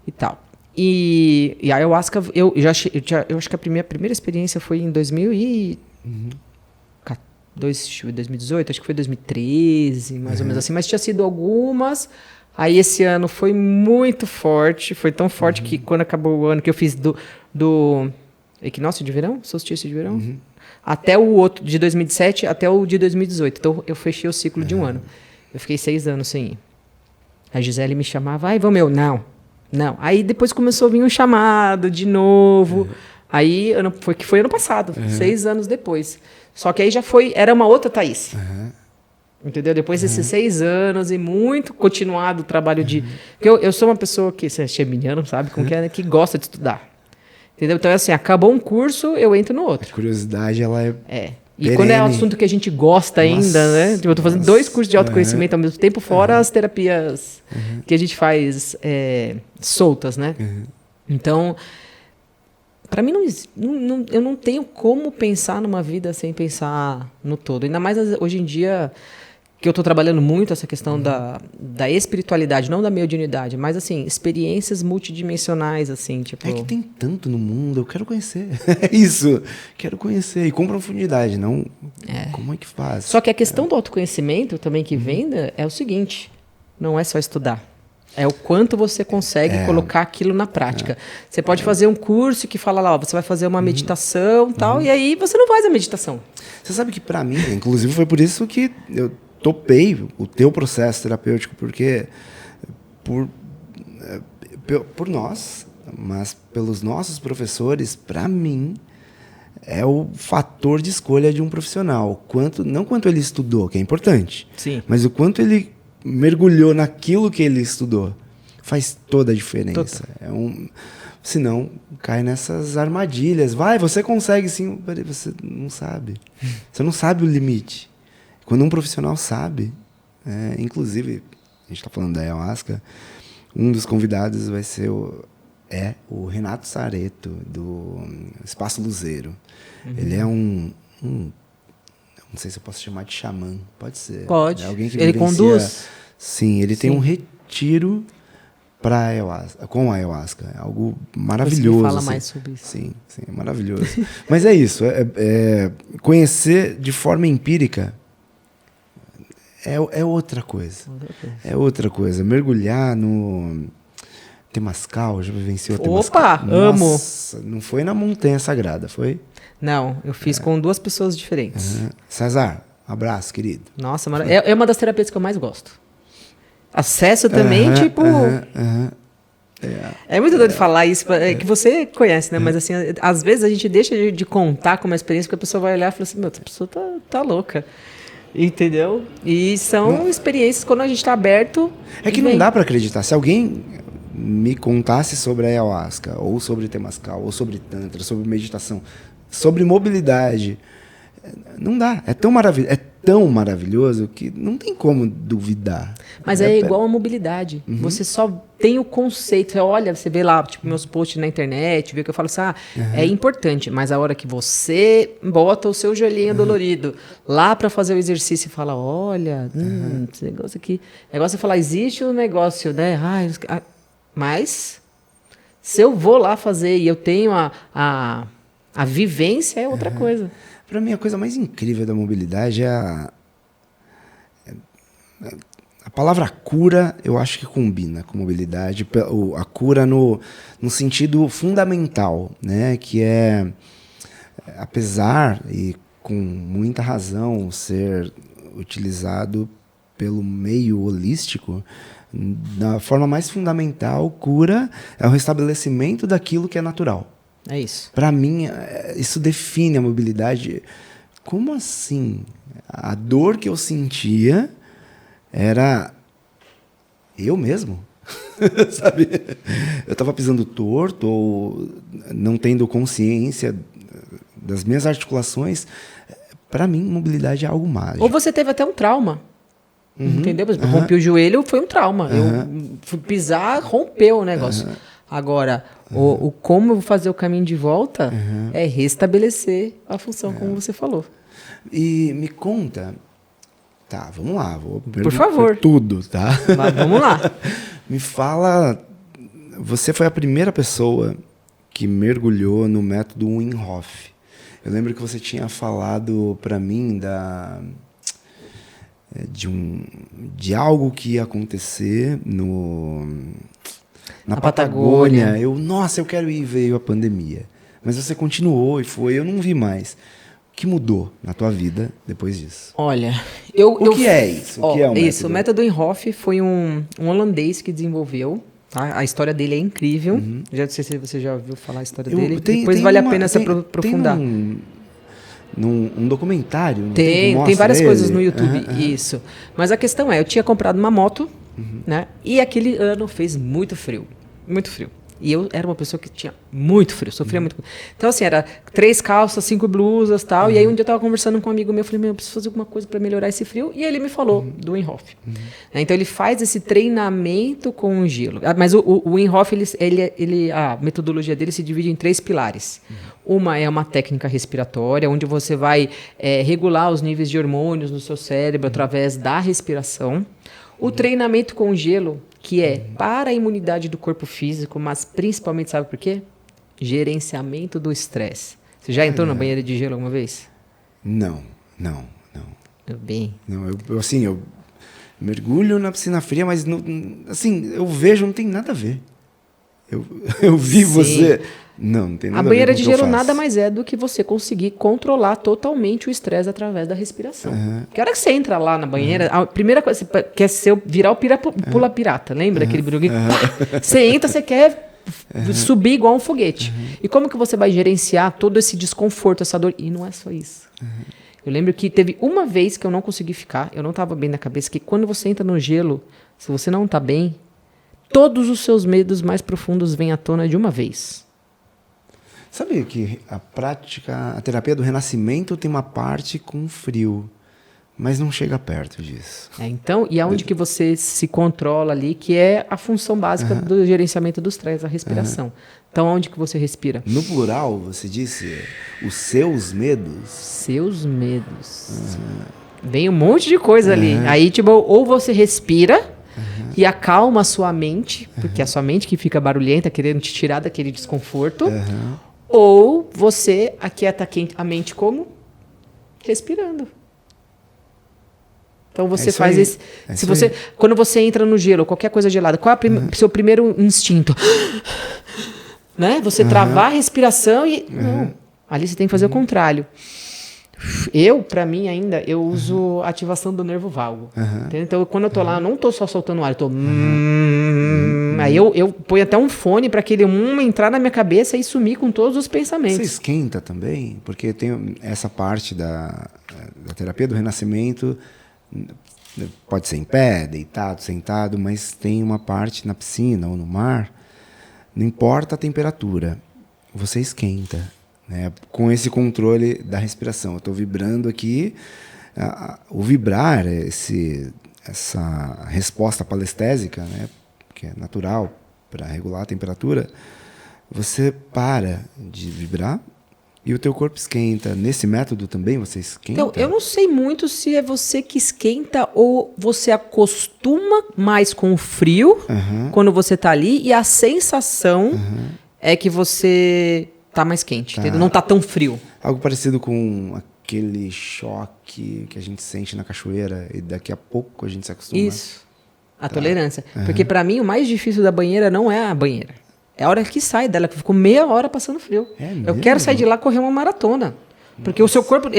S2: e tal. E a ayahuasca, eu acho que a primeira experiência foi em 2018, acho que foi 2013, mais ou menos assim, mas tinha sido algumas. Aí esse ano foi muito forte, foi tão forte que quando acabou o ano que eu fiz do equinócio de verão, solstício de verão, até o outro de 2017 até o de 2018. Então eu fechei o ciclo de um ano. Eu fiquei 6 anos sem ir. A Gisele me chamava, vamos, não. Aí depois começou a vir um chamado de novo. Aí foi ano passado, 6 anos depois. Só que aí era uma outra Thaís. Entendeu? Depois desses 6 anos e muito continuado o trabalho de... Eu sou uma pessoa que, você é geminiano, sabe? Que gosta de estudar. Entendeu? Então, assim, acabou um curso, eu entro no outro.
S1: A curiosidade, ela é...
S2: E quando é um assunto que a gente gosta ainda, né? Tipo, eu tô fazendo 2 cursos de autoconhecimento ao mesmo tempo, fora as terapias que a gente faz soltas, né? Então, para mim, eu não tenho como pensar numa vida sem pensar no todo. Ainda mais hoje em dia, que eu estou trabalhando muito essa questão da espiritualidade, não da mediunidade, mas, assim, experiências multidimensionais, assim, tipo...
S1: É que tem tanto no mundo, eu quero conhecer. É isso, quero conhecer. E com profundidade, não... Como é que faz?
S2: Só que a questão do autoconhecimento também que vem é o seguinte, não é só estudar. É o quanto você consegue colocar aquilo na prática. Você pode fazer um curso que fala lá, você vai fazer uma meditação e tal, e aí você não faz a meditação.
S1: Você sabe que para mim, inclusive foi por isso que eu topei o teu processo terapêutico, porque por nós, mas pelos nossos professores, para mim, é o fator de escolha de um profissional. Não quanto ele estudou, que é importante,
S2: sim,
S1: mas o quanto ele mergulhou naquilo que ele estudou. Faz toda a diferença. Senão, cai nessas armadilhas. Você consegue sim, você não sabe. Você não sabe o limite. Quando um profissional sabe, inclusive, a gente está falando da ayahuasca, um dos convidados vai ser o Renato Sareto, do Espaço Luzeiro. Ele é não sei se eu posso chamar de xamã, pode ser.
S2: Pode.
S1: É alguém que
S2: ele conduz?
S1: Sim, ele tem um retiro com a ayahuasca. É algo maravilhoso.
S2: Você fala mais sobre isso.
S1: Sim, é maravilhoso. Mas é isso, conhecer de forma empírica é outra coisa.
S2: É
S1: outra coisa. Mergulhar no Temascal, já vivenciou o Temascal.
S2: Opa, amo!
S1: Nossa, não foi na Montanha Sagrada, foi?
S2: Não, eu fiz com 2 pessoas diferentes.
S1: César, abraço, querido.
S2: Nossa, é uma das terapias que eu mais gosto. Acesso também, É muito doido falar isso, que você conhece, né? Mas assim, às vezes a gente deixa de contar como uma experiência, porque a pessoa vai olhar e fala assim, essa pessoa tá louca. Entendeu? E são experiências quando a gente está aberto.
S1: É que não dá para acreditar. Se alguém me contasse sobre a ayahuasca, ou sobre temazcal, ou sobre tantra, sobre meditação, sobre mobilidade, não dá. É tão maravilhoso que não tem como duvidar.
S2: Mas é igual a mobilidade. Você só tem o conceito. Você olha, você vê lá, tipo, meus posts na internet, vê que eu falo assim, é importante, mas a hora que você bota o seu joelhinho dolorido lá para fazer o exercício e fala, olha, esse negócio aqui. Negócio é falar, existe um negócio, né? Mas se eu vou lá fazer e eu tenho a vivência, é outra coisa.
S1: Para mim, a coisa mais incrível da mobilidade é a palavra cura, eu acho que combina com mobilidade. A cura no sentido fundamental, né? Que é, apesar e com muita razão, ser utilizado pelo meio holístico, da forma mais fundamental, cura é o restabelecimento daquilo que é natural.
S2: É isso.
S1: Para mim, isso define a mobilidade. Como assim? A dor que eu sentia era eu mesmo. Sabe? Eu estava pisando torto ou não tendo consciência das minhas articulações. Para mim, mobilidade é algo mágico.
S2: Ou você teve até um trauma. Entendeu? Por exemplo, rompi o joelho, foi um trauma. Eu fui pisar, rompeu o negócio. Agora, o como eu vou fazer o caminho de volta é restabelecer a função, como você falou.
S1: E me conta... Tá, vamos lá.
S2: Por favor.
S1: Tudo, tá?
S2: Mas vamos lá.
S1: Me fala... Você foi a primeira pessoa que mergulhou no método Wim Hof. Eu lembro que você tinha falado para mim de algo que ia acontecer na Patagônia. Nossa, eu quero ir, veio a pandemia. Mas você continuou e foi, eu não vi mais. O que mudou na tua vida depois disso?
S2: Olha,
S1: o que é isso? O que é o método?
S2: Isso, o método Wim Hof foi um holandês que desenvolveu. Tá? A história dele é incrível. Já não sei se você já ouviu falar a história dele. Depois vale a pena se aprofundar.
S1: Tem um documentário?
S2: Tem várias coisas no YouTube, isso. Mas a questão é, eu tinha comprado uma moto, né? E aquele ano fez muito frio. Muito frio. E eu era uma pessoa que tinha muito frio, sofria muito. Então, assim, era 3 calças, 5 blusas e tal. E aí, um dia eu tava conversando com um amigo meu, eu falei, eu preciso fazer alguma coisa para melhorar esse frio. E ele me falou do Wim Hof. Então, ele faz esse treinamento com o gelo. Mas o Wim Hof, a metodologia dele se divide em 3 pilares. Uma é uma técnica respiratória, onde você vai regular os níveis de hormônios no seu cérebro através da respiração. O treinamento com gelo, que é para a imunidade do corpo físico, mas principalmente, sabe por quê? Gerenciamento do estresse. Você já entrou na banheira de gelo alguma vez?
S1: Não.
S2: Bem.
S1: Não, eu mergulho na piscina fria, mas assim, eu vejo, não tem nada a ver. Eu vi você... Não tem nada a ver.
S2: A banheira de gelo nada mais é do que você conseguir controlar totalmente o estresse através da respiração. Que hora que você entra lá na banheira, a primeira coisa, você quer virar o pula pirata, lembra aquele bruguinho? Você entra, você quer subir igual um foguete. E como que você vai gerenciar todo esse desconforto, essa dor? E não é só isso. Eu lembro que teve uma vez que eu não consegui ficar, eu não estava bem na cabeça, que quando você entra no gelo, se você não está bem, todos os seus medos mais profundos vêm à tona de uma vez.
S1: Sabe que a terapia do renascimento tem uma parte com frio, mas não chega perto disso.
S2: Então, e aonde que você se controla ali, que é a função básica do gerenciamento do estresse, a respiração. Então, onde que você respira?
S1: No plural, você disse os seus medos?
S2: Seus medos. Vem um monte de coisa ali. Aí, tipo, ou você respira e acalma a sua mente, porque é a sua mente que fica barulhenta, querendo te tirar daquele desconforto. Ou você aquieta a mente como? Respirando. Então você faz esse. Quando você entra no gelo, qualquer coisa gelada, qual é o seu primeiro instinto? Né? Você travar a respiração e. Não. Ali você tem que fazer o contrário. Pra mim ainda, eu uso ativação do nervo vago. Então, quando eu tô lá, eu não tô só soltando ar, eu tô... Aí eu ponho até um fone para aquele entrar na minha cabeça e sumir com todos os pensamentos.
S1: Você esquenta também? Porque tem essa parte da terapia do renascimento, pode ser em pé, deitado, sentado, mas tem uma parte na piscina ou no mar, não importa a temperatura, você esquenta. Né, com esse controle da respiração. Eu estou vibrando aqui, o vibrar, essa resposta palestésica, né, que é natural para regular a temperatura, você para de vibrar e o teu corpo esquenta. Nesse método também você esquenta?
S2: Então, eu não sei muito se é você que esquenta ou você acostuma mais com o frio quando você está ali e a sensação é que você... tá mais quente, entendeu? Não tá tão frio.
S1: Algo parecido com aquele choque que a gente sente na cachoeira e daqui a pouco a gente se acostuma.
S2: Isso. A tolerância. Porque pra mim o mais difícil da banheira não é a banheira. É a hora que sai dela, que ficou meia hora passando frio. Eu quero sair de lá e correr uma maratona. Porque o seu corpo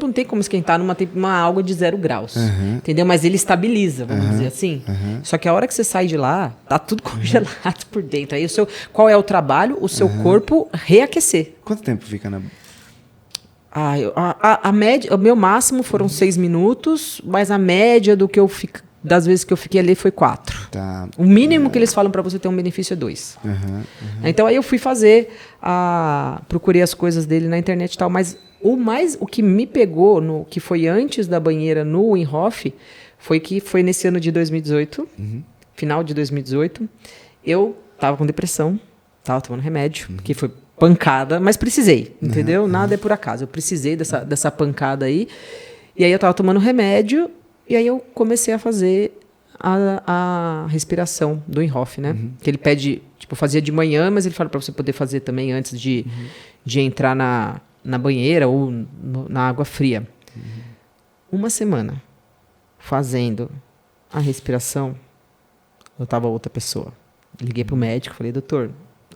S2: não tem como esquentar numa água de 0 graus. Entendeu? Mas ele estabiliza, vamos dizer assim. Só que a hora que você sai de lá, tá tudo congelado por dentro. Aí qual é o trabalho? O seu corpo reaquecer.
S1: Quanto tempo fica na...
S2: A média, o meu máximo foram 6 minutos, mas a média das vezes que eu fiquei ali foi 4.
S1: Tá.
S2: O mínimo que eles falam para você ter um benefício é 2. Então aí eu fui fazer, procurei as coisas dele na internet e tal, mas o que me pegou, que foi antes da banheira no Wim Hof, foi nesse ano de 2018, final de 2018, eu tava com depressão, tava tomando remédio, que foi pancada, mas precisei, entendeu? Nada é por acaso, eu precisei dessa pancada aí, e aí eu tava tomando remédio, e aí eu comecei a fazer a respiração do Wim Hof, né? Que ele pede, tipo, fazia de manhã, mas ele fala para você poder fazer também antes de entrar na banheira ou na água fria. Uma semana fazendo a respiração, eu tava outra pessoa. Liguei pro médico, falei, doutor,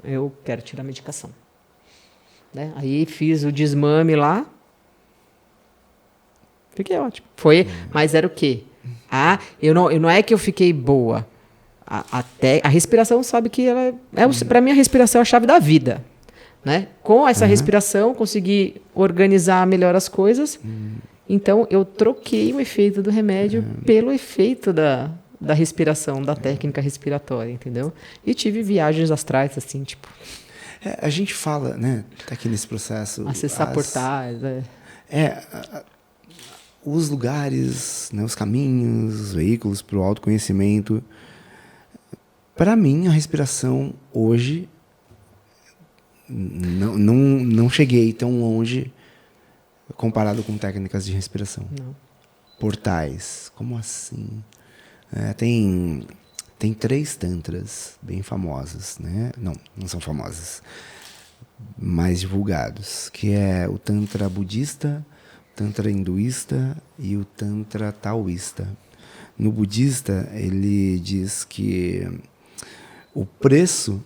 S2: eu quero tirar a medicação. Né? Aí fiz o desmame lá. Fiquei ótimo. Mas era o quê? Não é que eu fiquei boa. Até a respiração sabe que ela para mim a respiração é a chave da vida, né? Com essa respiração consegui organizar melhor as coisas. Então eu troquei o efeito do remédio pelo efeito da respiração, da técnica respiratória, entendeu? E tive viagens astrais assim, tipo.
S1: A gente fala, né? Tá aqui nesse processo.
S2: Acessar portais.
S1: Os lugares, né, os caminhos, os veículos para o autoconhecimento. Para mim, a respiração hoje não cheguei tão longe comparado com técnicas de respiração.
S2: Não.
S1: Portais, como assim? Tem 3 tantras bem famosos, né? Não são famosos, mais divulgados, que é o tantra budista, tantra hinduísta e o tantra taoísta. No budista, ele diz que o preço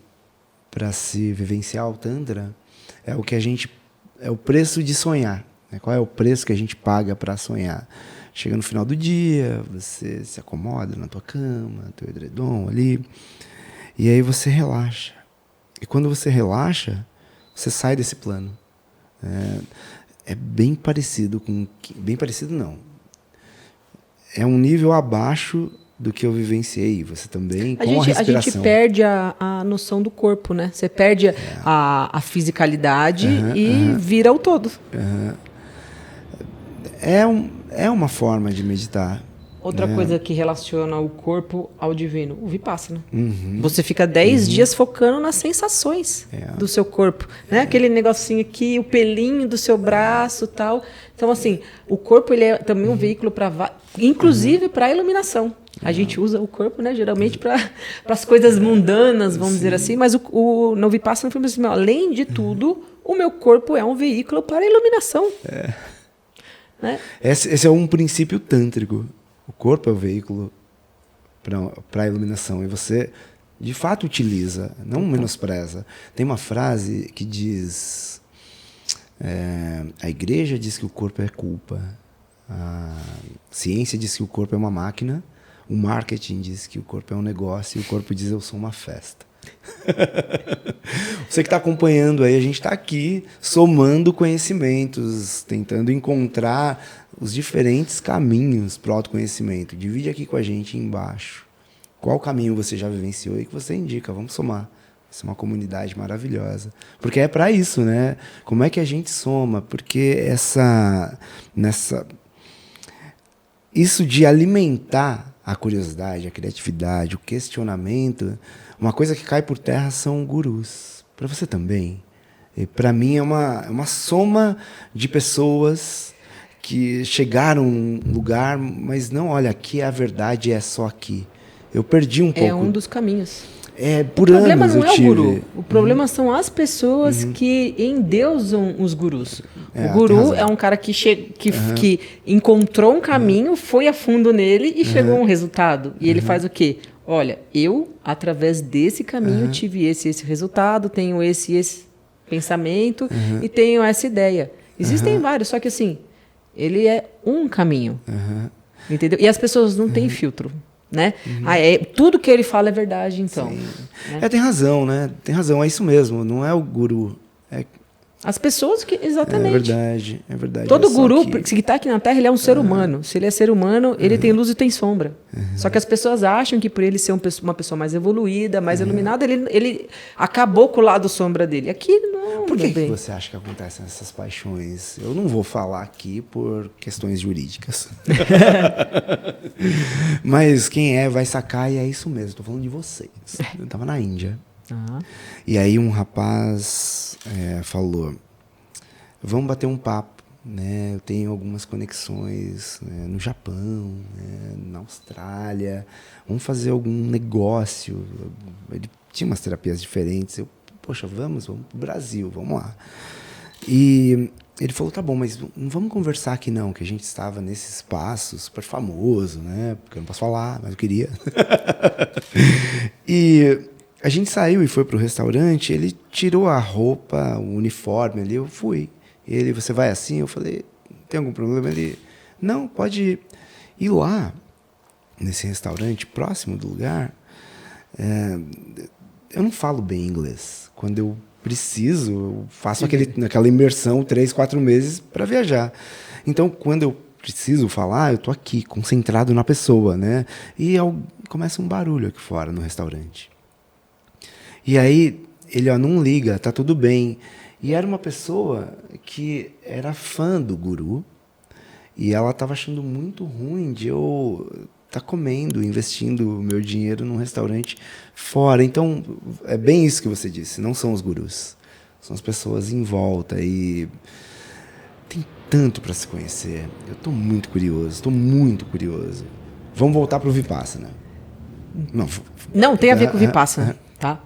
S1: para se vivenciar o tantra é o preço de sonhar. Né? Qual é o preço que a gente paga para sonhar? Chega no final do dia, você se acomoda na tua cama, teu edredom ali, e aí você relaxa. E quando você relaxa, você sai desse plano. É bem parecido com... Bem parecido não. É um nível abaixo do que eu vivenciei. Você também, com a respiração.
S2: A gente perde a noção do corpo, né? Você perde a fisicalidade e vira o todo.
S1: É uma forma de meditar.
S2: Outra coisa que relaciona o corpo ao divino, o Vipassana. Você fica 10 dias focando nas sensações do seu corpo. Né? Aquele negocinho aqui, o pelinho do seu braço e tal. Então, assim, o corpo ele é também um veículo inclusive para a iluminação. A gente usa o corpo, né, geralmente, para as coisas mundanas, vamos dizer assim. Mas no Vipassana foi assim, além de tudo, o meu corpo é um veículo para a iluminação. Né?
S1: Esse é um princípio tântrico. O corpo é o veículo para a iluminação. E você, de fato, utiliza, não menospreza. Tem uma frase que diz... A igreja diz que o corpo é culpa. A ciência diz que o corpo é uma máquina. O marketing diz que o corpo é um negócio. E o corpo diz eu sou uma festa. Você que está acompanhando aí, a gente está aqui somando conhecimentos, tentando encontrar os diferentes caminhos para o autoconhecimento. Divide aqui com a gente embaixo. Qual caminho você já vivenciou e que você indica? Vamos somar. Isso é uma comunidade maravilhosa. Porque é para isso, né? Como é que a gente soma? Porque isso de alimentar a curiosidade, a criatividade, o questionamento, uma coisa que cai por terra são gurus. Para você também. Para mim é uma soma de pessoas que chegaram num lugar, mas não, olha, aqui a verdade é só aqui. Eu perdi um pouco.
S2: É um dos caminhos.
S1: Por
S2: o problema
S1: anos
S2: não é
S1: eu tive.
S2: o guru. O problema são as pessoas que endeusam os gurus. O
S1: tem
S2: guru
S1: razão.
S2: é um cara que encontrou um caminho, foi a fundo nele e chegou a um resultado. E ele faz o quê? Olha, eu, através desse caminho, tive esse resultado, tenho esse pensamento e tenho essa ideia. Existem vários, só que assim, ele é um caminho. Entendeu? E as pessoas não têm filtro. Né? Tudo que ele fala é verdade, então. Né?
S1: Tem razão, né? Tem razão, é isso mesmo. Não é o guru.
S2: As pessoas que... Exatamente.
S1: É verdade.
S2: Todo guru que está aqui na Terra, ele é um ser humano. Se ele é ser humano, ele tem luz e tem sombra. Só que as pessoas acham que por ele ser uma pessoa mais evoluída, mais iluminada, ele acabou com o lado sombra dele. Aqui não.
S1: Por que você acha que acontecem essas paixões? Eu não vou falar aqui por questões jurídicas. Mas quem vai sacar e é isso mesmo. Estou falando de vocês. Eu estava na Índia. E aí um rapaz falou, vamos bater um papo, né? Eu tenho algumas conexões, né, no Japão, né, na Austrália, vamos fazer algum negócio. Ele tinha umas terapias diferentes. Eu, poxa, vamos pro Brasil, vamos lá. E ele falou, tá bom, mas não vamos conversar aqui não, que a gente estava nesse espaço super famoso, né? Porque eu não posso falar, mas eu queria. E a gente saiu e foi pro restaurante, ele tirou a roupa, o uniforme ali, eu fui. Ele, você vai assim? Eu falei, tem algum problema? Ele, não, pode ir lá, nesse restaurante, próximo do lugar. Eu não falo bem inglês. Quando eu preciso, eu faço aquela imersão 3, 4 meses para viajar. Então, quando eu preciso falar, eu tô aqui, concentrado na pessoa, né? E começa um barulho aqui fora, no restaurante. E aí, ele, não liga, tá tudo bem. E era uma pessoa que era fã do guru, e ela estava achando muito ruim de eu estar comendo, investindo o meu dinheiro num restaurante fora. Então, é bem isso que você disse, não são os gurus, são as pessoas em volta. E tem tanto para se conhecer. Eu estou muito curioso. Vamos voltar para o Vipassana.
S2: Não, tem a ver com o Vipassana, tá?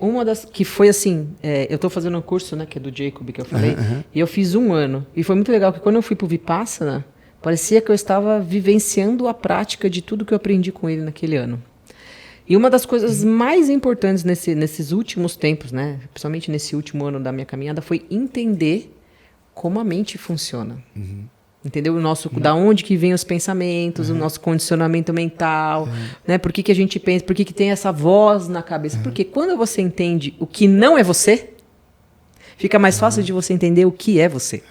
S2: Uma das que foi assim, eu estou fazendo um curso, né, que é do Jacob, que eu falei, e eu fiz 1 ano. E foi muito legal, porque quando eu fui para o Vipassana, parecia que eu estava vivenciando a prática de tudo que eu aprendi com ele naquele ano. E uma das coisas mais importantes nesses últimos tempos, né, principalmente nesse último ano da minha caminhada, foi entender como a mente funciona. Entendeu? Da onde que vem os pensamentos, o nosso condicionamento mental, né? Por que a gente pensa, por que tem essa voz na cabeça? Porque quando você entende o que não é você, fica mais fácil de você entender o que é você.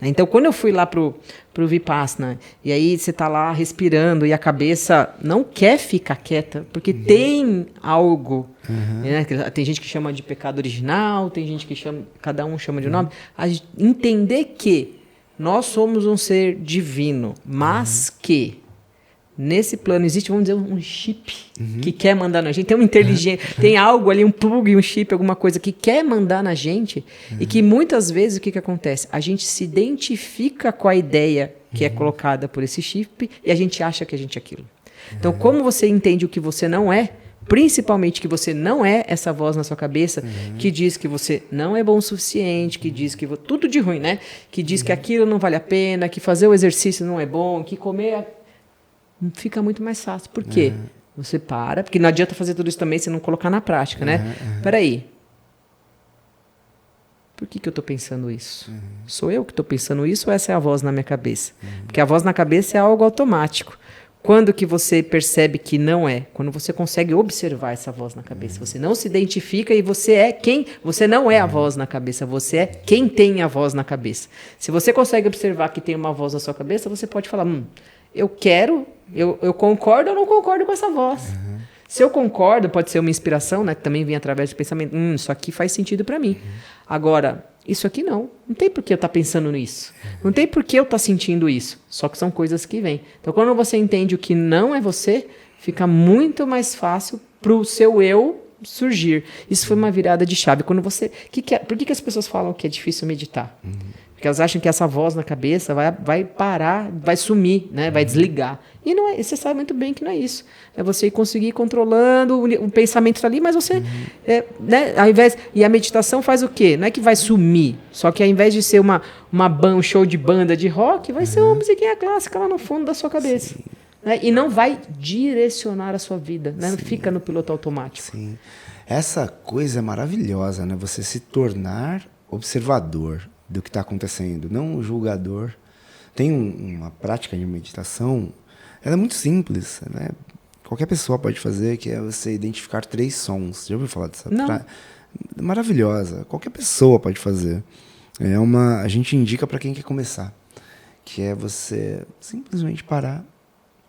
S2: Então, quando eu fui lá pro Vipassana, e aí você tá lá respirando e a cabeça não quer ficar quieta, porque tem algo, né? Tem gente que chama de pecado original, tem gente que chama, cada um chama de nome, entender que nós somos um ser divino, mas que nesse plano existe, vamos dizer, um chip que quer mandar na gente. Tem uma inteligência, tem algo ali, um plug, um chip, alguma coisa que quer mandar na gente e que muitas vezes o que acontece? A gente se identifica com a ideia que é colocada por esse chip e a gente acha que a gente é aquilo. Então, como você entende o que você não é, principalmente que você não é essa voz na sua cabeça que diz que você não é bom o suficiente, que diz que... Tudo de ruim, né? Que diz que aquilo não vale a pena, que fazer o exercício não é bom, que comer... Fica muito mais fácil. Por quê? Você para, porque não adianta fazer tudo isso também se não colocar na prática, né? Peraí. que eu estou pensando isso? Sou eu que estou pensando isso ou essa é a voz na minha cabeça? Porque a voz na cabeça é algo automático. Quando que você percebe que não é? Quando você consegue observar essa voz na cabeça. Você não se identifica e você é quem... Você não é a voz na cabeça, você é quem tem a voz na cabeça. Se você consegue observar que tem uma voz na sua cabeça, você pode falar, eu concordo ou não concordo com essa voz. Se eu concordo, pode ser uma inspiração, né, que também vem através do pensamento, isso aqui faz sentido para mim. Agora, isso aqui não tem por que eu estar pensando nisso. Não tem por que eu estar sentindo isso. Só que são coisas que vêm. Então, quando você entende o que não é você, fica muito mais fácil para o seu eu surgir. Isso foi uma virada de chave. Quando você, por que as pessoas falam que é difícil meditar? Porque elas acham que essa voz na cabeça vai parar, vai sumir, né? Vai desligar. E não é, você sabe muito bem que não é isso. É você conseguir ir controlando, o pensamento está ali, mas você, né? Ao invés, e a meditação faz o quê? Não é que vai sumir, só que ao invés de ser um show de banda de rock, vai ser uma musiquinha clássica lá no fundo da sua cabeça. Né? E não vai direcionar a sua vida, né? Não fica no piloto automático.
S1: Sim. Essa coisa é maravilhosa, né? Você se tornar observador do que está acontecendo, não um julgador. Tem uma prática de meditação, ela é muito simples, né? Qualquer pessoa pode fazer, que é você identificar 3 sons. Já ouviu falar dessa prática? Maravilhosa. Qualquer pessoa pode fazer. A gente indica para quem quer começar, que é você simplesmente parar,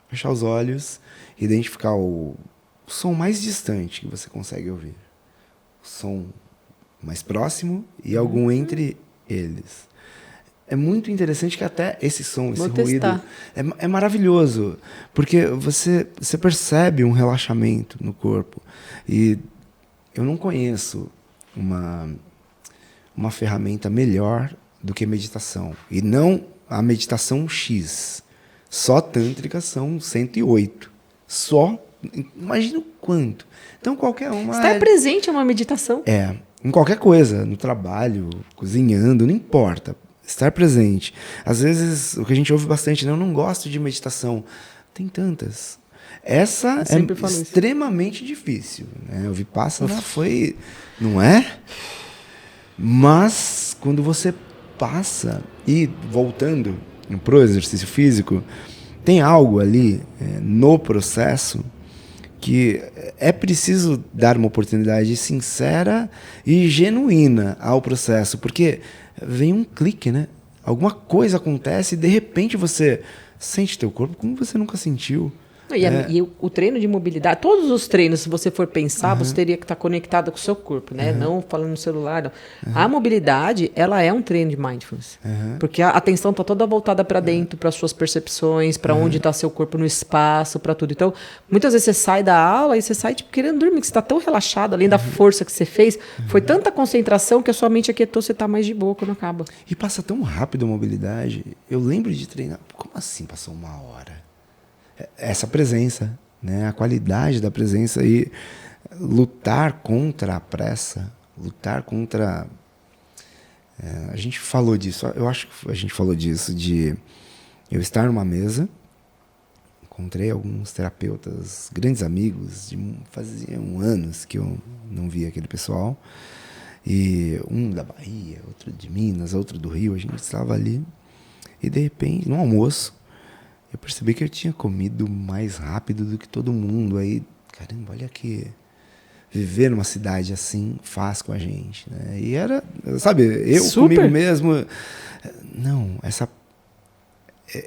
S1: fechar os olhos, identificar o som mais distante que você consegue ouvir, o som mais próximo e algum entre eles. É muito interessante que até esse som, esse ruído, é maravilhoso, porque você percebe um relaxamento no corpo. E eu não conheço uma ferramenta melhor do que meditação. E não a meditação X. Só tântrica são 108. Só, imagina o quanto. Então qualquer uma...
S2: Estar presente é uma meditação.
S1: Em qualquer coisa, no trabalho, cozinhando, não importa. Estar presente. Às vezes, o que a gente ouve bastante, eu não gosto de meditação. Tem tantas. Essa é extremamente difícil. Né? O Vipassana foi... Não é? Mas, quando você passa, e voltando para o exercício físico, tem algo ali no processo que é preciso dar uma oportunidade sincera e genuína ao processo, porque vem um clique, né? Alguma coisa acontece e de repente você sente teu corpo como você nunca sentiu.
S2: E o treino de mobilidade, todos os treinos, se você for pensar, você teria que estar conectado com o seu corpo, né? Não falando no celular. Não. A mobilidade, ela é um treino de mindfulness. Porque a atenção está toda voltada para dentro, para as suas percepções, para onde está seu corpo no espaço, para tudo. Então, muitas vezes você sai da aula e você sai tipo, querendo dormir, que você está tão relaxado, além da força que você fez. Foi tanta concentração que a sua mente aquietou, você está mais de boa quando acaba.
S1: E passa tão rápido a mobilidade. Eu lembro de treinar. Como assim passou 1 hora? Essa presença, né? A qualidade da presença e lutar contra a pressa, lutar contra... a gente falou disso, eu acho que a gente falou disso, de eu estar numa mesa, encontrei alguns terapeutas, grandes amigos, faziam anos que eu não via aquele pessoal, e um da Bahia, outro de Minas, outro do Rio, a gente estava ali, e de repente, no almoço, eu percebi que eu tinha comido mais rápido do que todo mundo. Aí, caramba, olha que viver numa cidade assim faz com a gente, né? E era, sabe, eu comigo mesmo. Não,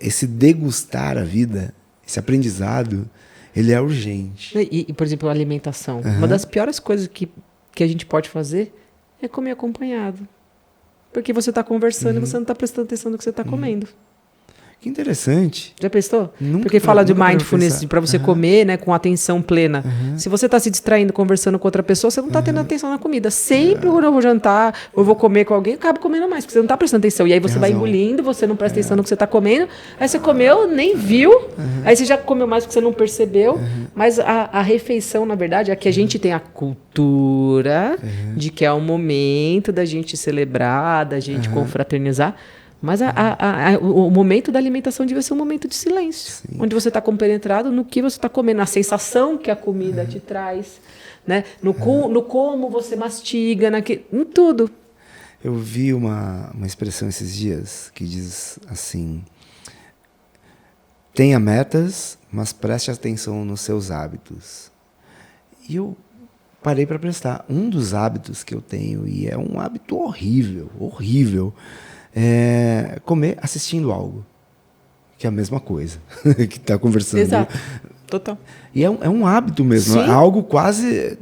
S1: esse degustar a vida, esse aprendizado, ele é urgente.
S2: E por exemplo, a alimentação. Uma das piores coisas que a gente pode fazer é comer acompanhado. Porque você está conversando e você não está prestando atenção no que você está comendo.
S1: Que interessante.
S2: Já pensou? Porque fala de mindfulness, para você comer, né, com atenção plena. Se você está se distraindo, conversando com outra pessoa, você não está tendo atenção na comida. Sempre quando eu vou jantar, ou vou comer com alguém, eu acabo comendo mais, porque você não está prestando atenção. E aí você vai engolindo, você não presta atenção no que você está comendo, aí você comeu, nem viu, aí você já comeu mais porque você não percebeu. Mas a refeição, na verdade, é que a gente tem a cultura de que é o momento da gente celebrar, da gente confraternizar. Mas o momento da alimentação deve ser um momento de silêncio, onde você está compenetrado no que você está comendo, na sensação que a comida te traz, né? No como você mastiga, em tudo.
S1: Eu vi uma expressão esses dias que diz assim: tenha metas, mas preste atenção nos seus hábitos. E eu parei para prestar. Um dos hábitos que eu tenho, e é um hábito horrível, é comer assistindo algo. Que é a mesma coisa que está conversando.
S2: Exato. Total.
S1: E é um hábito mesmo.
S2: Sim.
S1: É algo quase...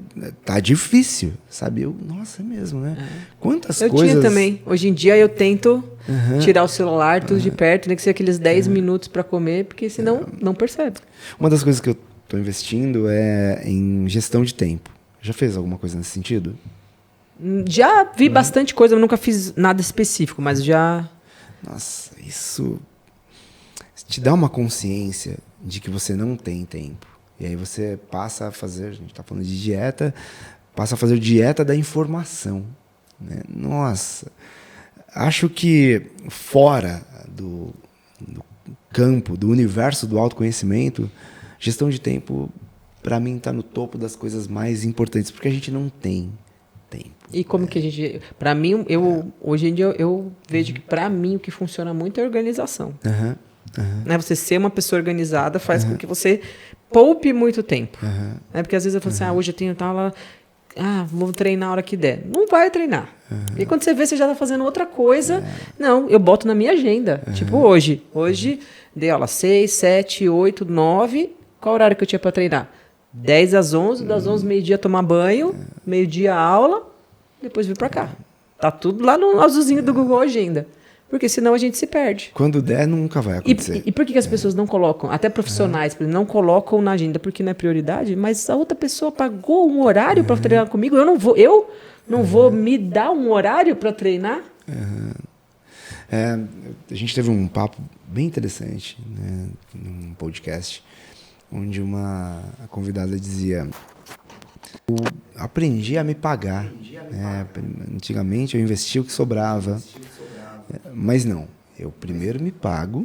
S1: Tá difícil, sabe? Nossa, é mesmo, né? Quantas
S2: eu
S1: coisas...
S2: tinha também. Hoje em dia eu tento tirar o celular tudo de perto, nem que seja aqueles 10 minutos para comer, porque senão não percebe.
S1: Uma das coisas que eu estou investindo é em gestão de tempo. Já fez alguma coisa nesse sentido?
S2: Já vi bastante coisa, eu nunca fiz nada específico, mas já...
S1: Nossa, isso te dá uma consciência de que você não tem tempo. E aí você passa a fazer, a gente está falando de dieta, passa a fazer dieta da informação. Né? Nossa, acho que fora do campo, do universo do autoconhecimento, gestão de tempo, para mim, está no topo das coisas mais importantes, porque a gente não tem tempo.
S2: E como que a gente... Para mim, hoje em dia, eu vejo que para mim o que funciona muito é a organização. Né? Você ser uma pessoa organizada faz com que você poupe muito tempo. Né? Porque às vezes eu falo assim, hoje eu tenho tal lá, vou treinar a hora que der. Não vai treinar. E quando você vê, você já está fazendo outra coisa. Não, eu boto na minha agenda. Tipo hoje. Hoje dei aula 6, 7, 8, 9. Qual horário que eu tinha para treinar? 10 às 11, das 11 meio-dia tomar banho, meio-dia aula, depois vir para cá. Tá tudo lá no azulzinho do Google Agenda. Porque senão a gente se perde.
S1: Quando der, nunca vai acontecer.
S2: E por que as pessoas não colocam? Até profissionais, por exemplo, não colocam na agenda porque não é prioridade, mas a outra pessoa pagou um horário para treinar comigo, eu não vou me dar um horário para treinar?
S1: A gente teve um papo bem interessante, né, num podcast, onde a convidada dizia: eu aprendi a me pagar. Né? Antigamente eu investia o que sobrava. Mas não, eu primeiro me pago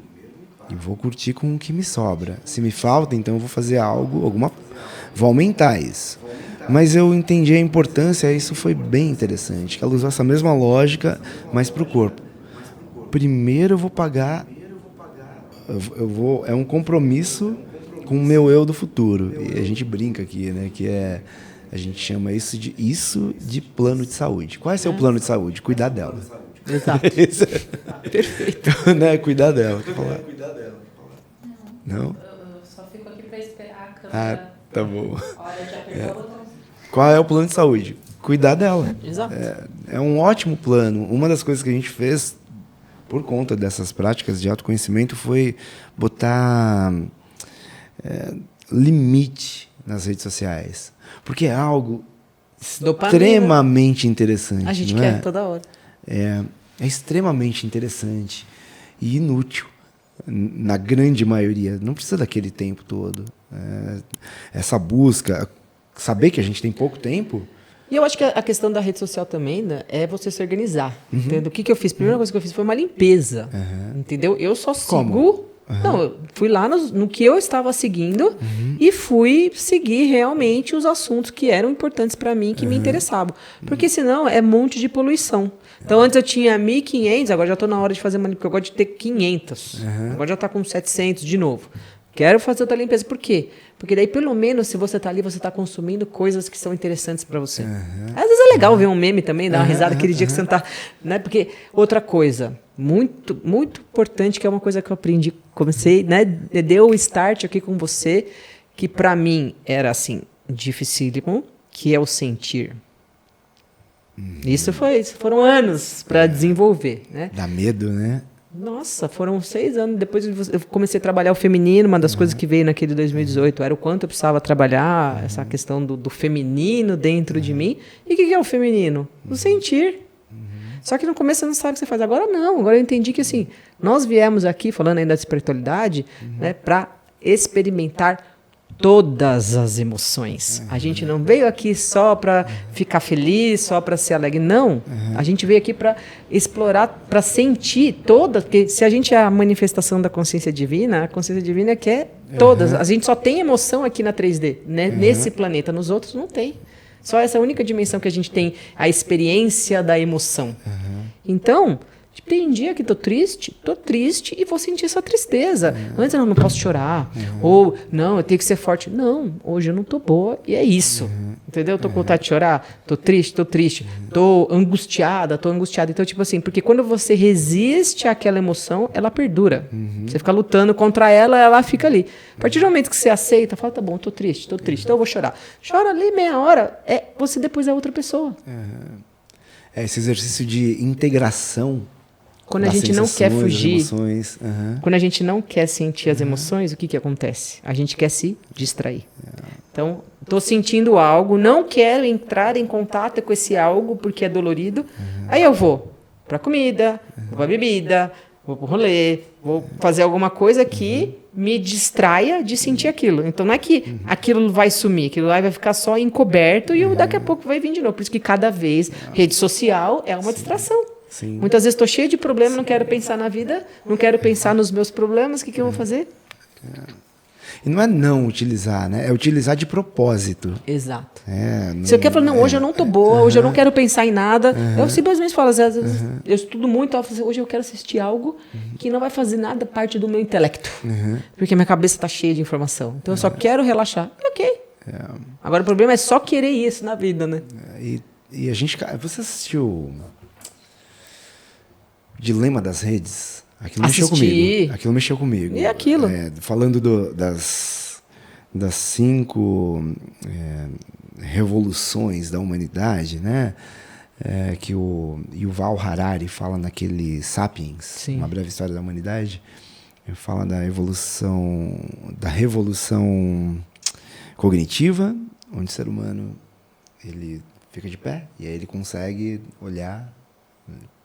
S1: e vou curtir com o que me sobra. Se me falta, então eu vou fazer vou aumentar isso. Mas eu entendi a importância, isso foi bem interessante, que ela usou essa mesma lógica, mas para o corpo. Primeiro eu vou pagar, é um compromisso com o meu eu do futuro. E a gente brinca aqui, né, a gente chama isso de plano de saúde. Qual é o seu plano de saúde? Cuidar dela.
S2: Exato. Perfeito.
S1: Né? Cuidar dela. Não?
S3: Eu só fico aqui para esperar a câmera.
S1: Tá bom.
S3: Olha, já pegou o botão.
S1: Qual é o plano de saúde? Cuidar dela.
S2: Exato.
S1: É um ótimo plano. Uma das coisas que a gente fez por conta dessas práticas de autoconhecimento foi botar limite nas redes sociais. Porque é algo extremamente interessante.
S2: A gente
S1: não
S2: quer
S1: é?
S2: toda hora.
S1: É extremamente interessante e inútil, na grande maioria. Não precisa daquele tempo todo. Essa busca, saber que a gente tem pouco tempo.
S2: E eu acho que a questão da rede social também, né, é você se organizar. Entendeu? O que eu fiz? A primeira coisa que eu fiz foi uma limpeza. Entendeu? Eu só sigo... Não, eu fui lá no que eu estava seguindo e fui seguir realmente os assuntos que eram importantes para mim, que me interessavam. Porque senão é um monte de poluição. Então antes eu tinha 1.500, agora já estou na hora de fazer uma limpeza, porque eu gosto de ter 500. Agora já está com 700 de novo. Quero fazer outra limpeza. Por quê? Porque daí, pelo menos, se você está ali, você está consumindo coisas que são interessantes para você. Às vezes é legal ver um meme também, dar uma risada aquele dia que você não está... Né? Porque outra coisa, muito, muito importante, que é uma coisa que eu aprendi, comecei, né? Deu o start aqui com você, que para mim era, assim, dificílimo, que é o sentir. Isso foram anos para desenvolver, né?
S1: Dá medo, né?
S2: Nossa, foram 6 anos. Depois eu comecei a trabalhar o feminino. Uma das coisas que veio naquele 2018 era o quanto eu precisava trabalhar essa questão do feminino dentro de mim. E o que é o feminino? O sentir. Só que no começo você não sabe o que você faz. Agora não. Agora eu entendi que assim, nós viemos aqui, falando ainda da espiritualidade, né, para experimentar todas as emoções. A gente não veio aqui só para ficar feliz, só para ser alegre. Não. A gente veio aqui para explorar, para sentir todas. Porque se a gente é a manifestação da consciência divina, a consciência divina quer todas. A gente só tem emoção aqui na 3D, né? Nesse planeta. Nos outros não tem. Só essa única dimensão que a gente tem a experiência da emoção. Então, tem dia que tô triste e vou sentir essa tristeza. Antes eu não posso chorar. Ou, não, eu tenho que ser forte. Não, hoje eu não tô boa e é isso. Entendeu? Tô com vontade de chorar, tô triste. Tô angustiada. Então, tipo assim, porque quando você resiste àquela emoção, ela perdura. Você fica lutando contra ela, ela fica ali. A partir do momento que você aceita, fala, tá bom, tô triste, então eu vou chorar. Chora ali meia hora, você depois é outra pessoa.
S1: Esse exercício de integração.
S2: Quando a gente não quer fugir,
S1: emoções,
S2: quando a gente não quer sentir as emoções, o que acontece? A gente quer se distrair. Então, estou sentindo algo, não quero entrar em contato com esse algo porque é dolorido. Aí eu vou para comida, vou para bebida, vou para o rolê, vou fazer alguma coisa que me distraia de sentir aquilo. Então, não é que aquilo vai sumir, aquilo lá vai ficar só encoberto e daqui a pouco vai vir de novo. Por isso que cada vez rede social é uma distração.
S1: Sim.
S2: Muitas vezes estou cheio de problemas, não quero pensar na vida, não quero pensar nos meus problemas, o que eu vou fazer?
S1: E não é não utilizar, né? É utilizar de propósito.
S2: Exato.
S1: Não,
S2: Se eu quero falar, não, hoje eu não estou boa, hoje eu não quero pensar em nada, eu simplesmente falo, às vezes, eu estudo muito, hoje eu quero assistir algo que não vai fazer nada parte do meu intelecto, porque minha cabeça está cheia de informação. Então eu só quero relaxar. Ok. Agora o problema é só querer isso na vida, né?
S1: E a gente... Você assistiu Dilema das Redes? Aquilo mexeu comigo.
S2: E aquilo?
S1: Falando das 5 revoluções da humanidade, né? Que o Yuval Harari fala naquele Sapiens,
S2: Sim.
S1: Uma Breve História da Humanidade. Ele fala da revolução cognitiva, onde o ser humano ele fica de pé e aí ele consegue olhar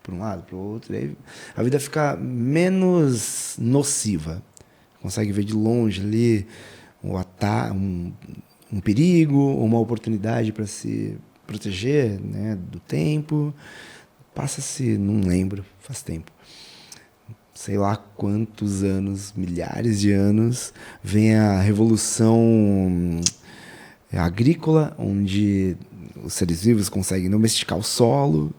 S1: para um lado, para o outro, e aí a vida fica menos nociva. Consegue ver de longe ali um perigo, uma oportunidade para se proteger, né, do tempo. Passa-se, não lembro, faz tempo. Sei lá quantos anos, milhares de anos, vem a revolução agrícola, onde os seres vivos conseguem domesticar o solo.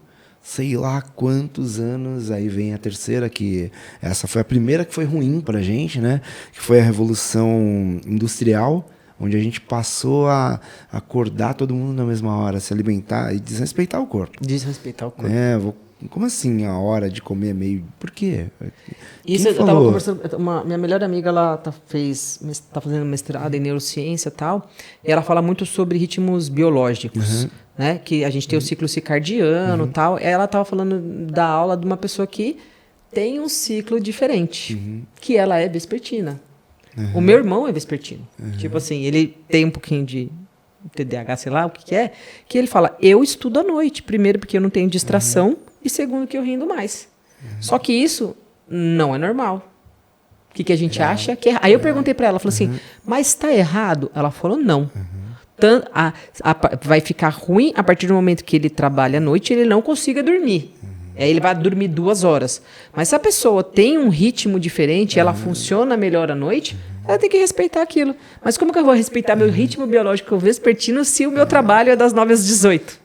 S1: Sei lá quantos anos, aí vem a terceira, que essa foi a primeira que foi ruim pra gente, né? Que foi a Revolução Industrial, onde a gente passou a acordar todo mundo na mesma hora, se alimentar e desrespeitar o corpo.
S2: Desrespeitar o corpo.
S1: Como assim a hora de comer é meio... Por quê?
S2: Isso eu estava conversando... minha melhor amiga, ela tá fazendo mestrado em neurociência e tal, e ela fala muito sobre ritmos biológicos, né? Que a gente tem o ciclo circadiano e tal. Ela estava falando da aula de uma pessoa que tem um ciclo diferente, que ela é vespertina. O meu irmão é vespertino. Tipo assim, ele tem um pouquinho de TDAH, sei lá o que é, que ele fala, eu estudo à noite, primeiro porque eu não tenho distração, e segundo que eu rendo mais. Só que isso não é normal. O que a gente acha que é... Aí eu perguntei para ela, falei assim, mas está errado? Ela falou, não. Vai ficar ruim a partir do momento que ele trabalha à noite e ele não consiga dormir. Aí ele vai dormir 2 horas. Mas se a pessoa tem um ritmo diferente, ela funciona melhor à noite, ela tem que respeitar aquilo. Mas como que eu vou respeitar meu ritmo biológico vespertino se o meu trabalho é das 9 às 18?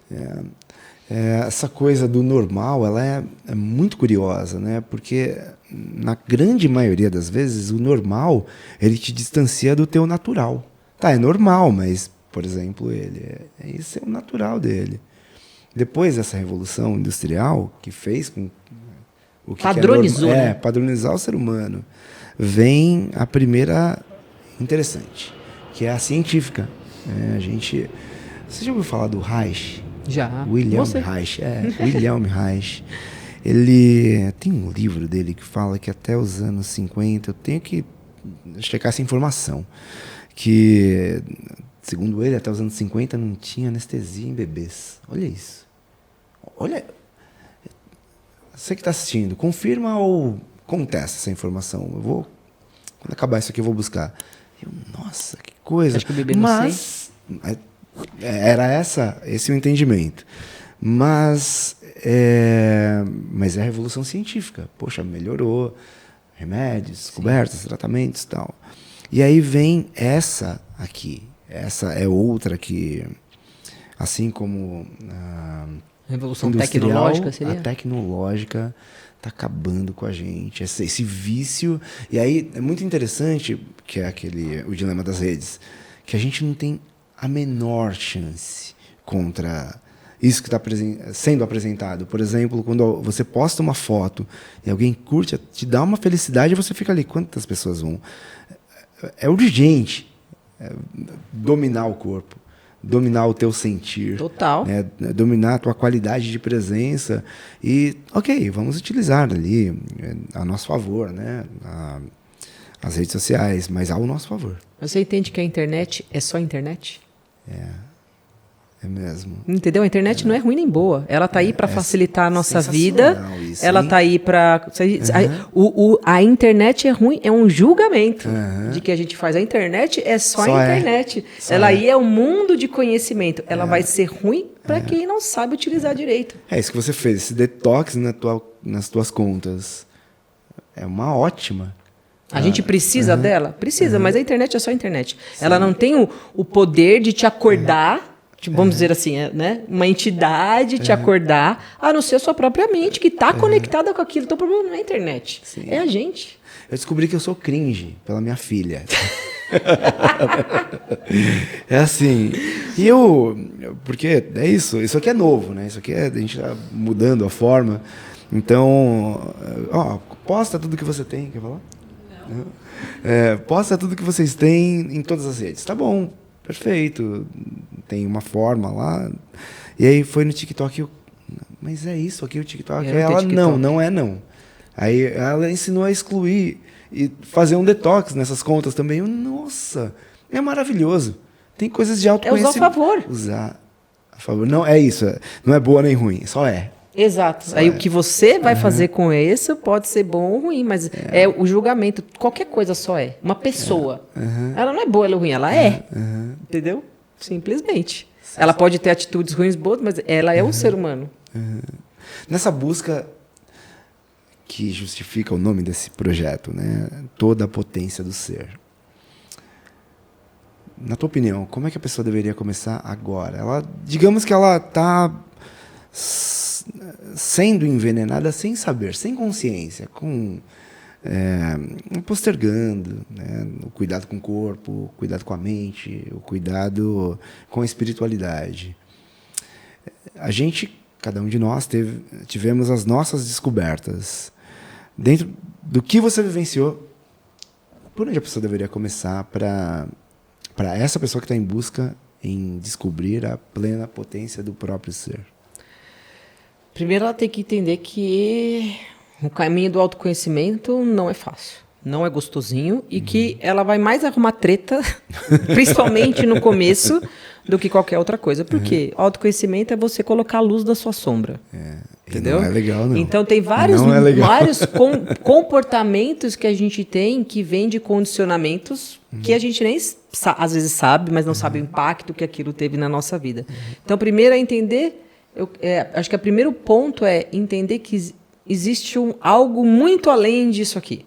S1: Essa coisa do normal, ela é muito curiosa, né? Porque na grande maioria das vezes, o normal, ele te distancia do teu natural. Tá, é normal, mas, por exemplo, esse é o natural dele. Depois dessa revolução industrial, que fez com o que
S2: padronizou, né?
S1: Padronizar o ser humano, vem a primeira interessante, que é a científica. Você já ouviu falar do Reich?
S2: Já.
S1: William Reich. William Reich. Ele tem um livro dele que fala que até os anos 50, eu tenho que checar essa informação, que, segundo ele, até os anos 50 não tinha anestesia em bebês. Olha isso. Olha, você que está assistindo, confirma ou contesta essa informação. Quando acabar isso aqui, eu vou buscar. Nossa, que coisa.
S2: Acho que o bebê não sei.
S1: Era esse o entendimento. Mas é a revolução científica. Poxa, melhorou. Remédios, descobertas, tratamentos e tal. E aí vem essa aqui. Essa é outra que assim como a
S2: Revolução
S1: industrial,
S2: tecnológica seria?
S1: a tecnológica está acabando com a gente. Esse vício. E aí é muito interessante, que é o dilema das redes, que a gente não tem a menor chance contra isso que está sendo apresentado. Por exemplo, quando você posta uma foto e alguém curte, te dá uma felicidade, você fica ali, quantas pessoas vão? É urgente dominar o corpo, dominar o teu sentir.
S2: Total.
S1: Né? Dominar a tua qualidade de presença. E, ok, vamos utilizar ali a nosso favor, né? As redes sociais, mas ao nosso favor.
S2: Você entende que a internet é só internet?
S1: É mesmo.
S2: Entendeu? A internet não é ruim nem boa. Ela está aí para facilitar a nossa vida.
S1: Isso,
S2: ela está aí para... A internet é ruim, é um julgamento de que a gente faz. A internet é só a internet. Ela aí é um mundo de conhecimento. Ela vai ser ruim para quem não sabe utilizar direito.
S1: É isso que você fez, esse detox nas tuas contas. É uma ótima.
S2: A gente precisa dela? Precisa, mas a internet é só a internet. Sim. Ela não tem o poder de te acordar... Vamos dizer assim, né? Uma entidade te acordar, a não ser a sua própria mente, que está conectada com aquilo. Então, o problema não é a internet, é a gente.
S1: Eu descobri que eu sou cringe pela minha filha. É assim. E porque é isso aqui é novo, né? Isso aqui a gente está mudando a forma. Então, posta tudo que você tem, quer falar? Não. Posta tudo que vocês têm em todas as redes. Tá bom. Perfeito, tem uma forma lá. E aí foi no TikTok, mas é isso aqui o TikTok? Ela, não é não. Aí ela ensinou a excluir e fazer um detox nessas contas também. Nossa, é maravilhoso. Tem coisas de autoconhecimento.
S2: Usar a favor.
S1: Usar a favor. Não, é isso. Não é boa nem ruim, só é.
S2: Exato. Aí o que você vai fazer com isso pode ser bom ou ruim, mas é o julgamento. Qualquer coisa só é. Uma pessoa. Ela não é boa, ela é ruim, ela é. Entendeu? Simplesmente. Ela pode ter atitudes ruins, boas, mas ela é um ser humano.
S1: Nessa busca que justifica o nome desse projeto, né? Toda a potência do ser. Na tua opinião, como é que a pessoa deveria começar agora? Digamos que ela está sendo envenenada sem saber, sem consciência, postergando, né? O cuidado com o corpo, o cuidado com a mente, o cuidado com a espiritualidade. A gente, cada um de nós, tivemos as nossas descobertas. Dentro do que você vivenciou, por onde a pessoa deveria começar para essa pessoa que está em busca em descobrir a plena potência do próprio ser?
S2: Primeiro, ela tem que entender que o caminho do autoconhecimento não é fácil, não é gostosinho e que ela vai mais arrumar treta, principalmente no começo, do que qualquer outra coisa. Por quê? Autoconhecimento é você colocar a luz da sua sombra. Entendeu?
S1: Não é legal, não.
S2: Então, tem vários comportamentos que a gente tem que vêm de condicionamentos que a gente nem às vezes sabe, mas não sabe o impacto que aquilo teve na nossa vida. Então, primeiro é entender... acho que o primeiro ponto é entender que existe algo muito além disso aqui.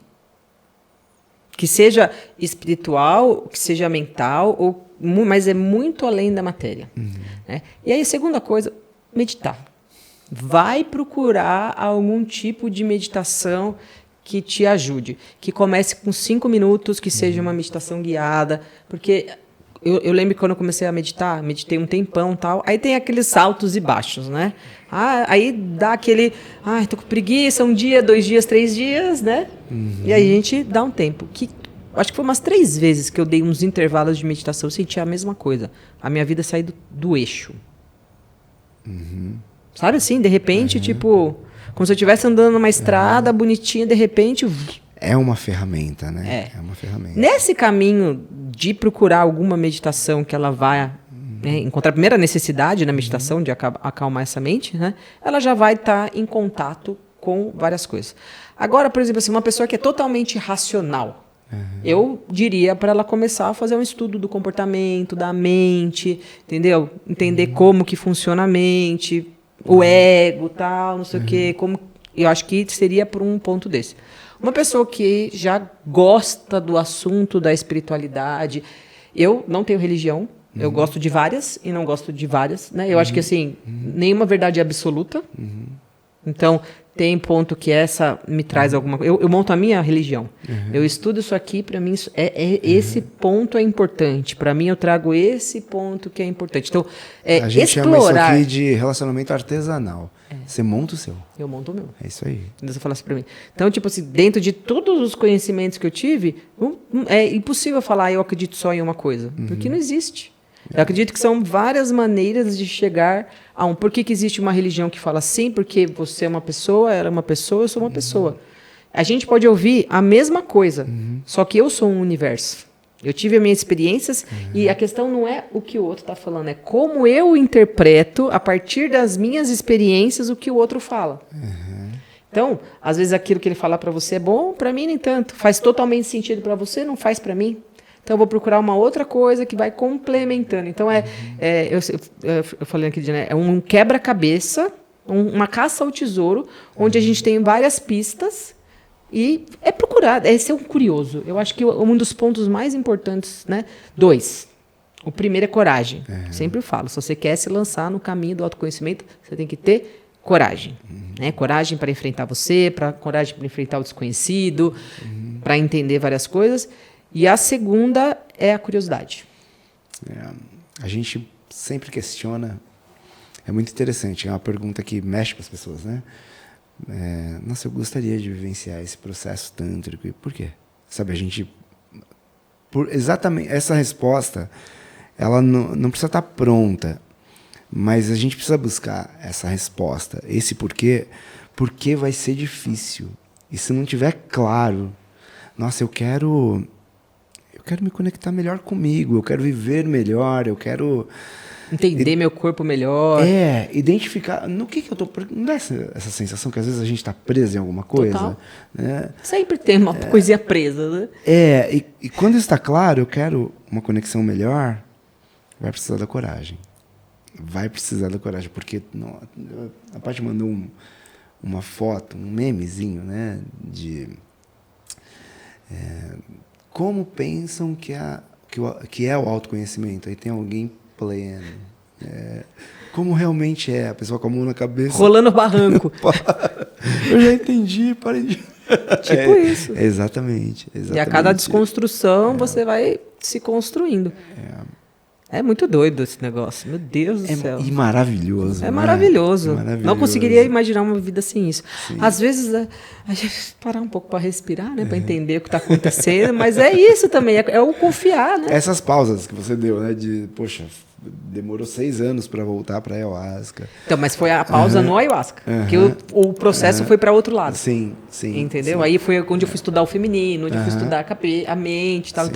S2: Que seja espiritual, que seja mental, mas é muito além da matéria. Né? E aí, segunda coisa, meditar. Vai procurar algum tipo de meditação que te ajude. Que comece com 5 minutos, que seja uma meditação guiada, porque... Eu lembro que quando eu comecei a meditar, meditei um tempão e tal, aí tem aqueles altos e baixos, né? Aí dá aquele, tô com preguiça, 1 dia, 2 dias, 3 dias, né? E aí a gente dá um tempo. Acho que foi umas 3 vezes que eu dei uns intervalos de meditação, eu senti a mesma coisa. A minha vida saiu do eixo. Sabe assim, de repente, tipo, como se eu estivesse andando numa estrada bonitinha, de repente...
S1: É uma ferramenta, né? É uma ferramenta.
S2: Nesse caminho de procurar alguma meditação que ela vai encontrar a primeira necessidade na meditação de acalmar essa mente, né? Ela já vai estar em contato com várias coisas. Agora, por exemplo, assim, uma pessoa que é totalmente racional, eu diria para ela começar a fazer um estudo do comportamento, da mente, entendeu? Entender como que funciona a mente, o ego, tal, não sei o quê. Eu acho que seria por um ponto desse. Uma pessoa que já gosta do assunto da espiritualidade... Eu não tenho religião, Eu gosto de várias e não gosto de várias, né? Eu acho que, assim, nenhuma verdade é absoluta. Então, tem ponto que essa me traz alguma coisa. Eu monto a minha religião. Eu estudo isso aqui, para mim, esse ponto é importante. Para mim, eu trago esse ponto que é importante. Então,
S1: A gente chama isso
S2: explorar.
S1: aqui de relacionamento artesanal. Você monta o seu.
S2: Eu monto o meu.
S1: É isso aí.
S2: Você falasse para mim. Então, tipo assim, dentro de todos os conhecimentos que eu tive, é impossível falar eu acredito só em uma coisa. Porque não existe. Eu acredito que são várias maneiras de chegar a um. Por que existe uma religião que fala assim? Porque você é uma pessoa, ela é uma pessoa, eu sou uma pessoa. A gente pode ouvir a mesma coisa, só que eu sou um universo. Eu tive as minhas experiências e a questão não é o que o outro está falando, é como eu interpreto, a partir das minhas experiências, o que o outro fala. Então, às vezes aquilo que ele fala para você é bom, para mim nem tanto. Faz totalmente sentido para você, não faz para mim. Então, eu vou procurar uma outra coisa que vai complementando. Então, eu falei aqui, né, é um quebra-cabeça, uma caça ao tesouro, onde a gente tem várias pistas e é procurar, é ser um curioso. Eu acho que um dos pontos mais importantes, né, 2. O primeiro é coragem. Sempre falo, se você quer se lançar no caminho do autoconhecimento, você tem que ter coragem. Né? Coragem para enfrentar você, coragem para enfrentar o desconhecido, para entender várias coisas. E a segunda é a curiosidade.
S1: A gente sempre questiona. É muito interessante. É uma pergunta que mexe com as pessoas, né? Nossa, eu gostaria de vivenciar esse processo tântrico. E por quê? Sabe, a gente... exatamente essa resposta, ela não precisa estar pronta, mas a gente precisa buscar essa resposta. Esse porquê, porque vai ser difícil. E se não tiver claro, nossa, eu quero me conectar melhor comigo, eu quero viver melhor, eu quero...
S2: Entender meu corpo melhor.
S1: Identificar no que eu tô... Não dá essa sensação que às vezes a gente está preso em alguma coisa?
S2: Total.
S1: Né?
S2: Sempre tem uma coisinha presa, né?
S1: E quando está claro, eu quero uma conexão melhor, vai precisar da coragem. Vai precisar da coragem, porque a Paty mandou uma foto, um memezinho, né? De... como pensam que é o autoconhecimento? Aí tem alguém pleno. Como realmente é? A pessoa com a mão na cabeça.
S2: Rolando barranco.
S1: Eu já entendi, parei de...
S2: Tipo isso.
S1: Exatamente.
S2: E a cada desconstrução você vai se construindo. É muito doido esse negócio. Meu Deus do céu.
S1: E maravilhoso.
S2: É maravilhoso. Não conseguiria imaginar uma vida sem isso. Sim. Às vezes, a gente parar um pouco para respirar, né? Para entender o que está acontecendo. Mas é isso também. É o confiar, né?
S1: Essas pausas que você deu, né? Poxa, demorou 6 anos para voltar para ayahuasca.
S2: Então, mas foi a pausa no ayahuasca. Porque o processo foi para outro lado.
S1: Sim.
S2: Entendeu?
S1: Sim.
S2: Aí foi onde eu fui estudar o feminino, onde eu fui estudar a mente e tal.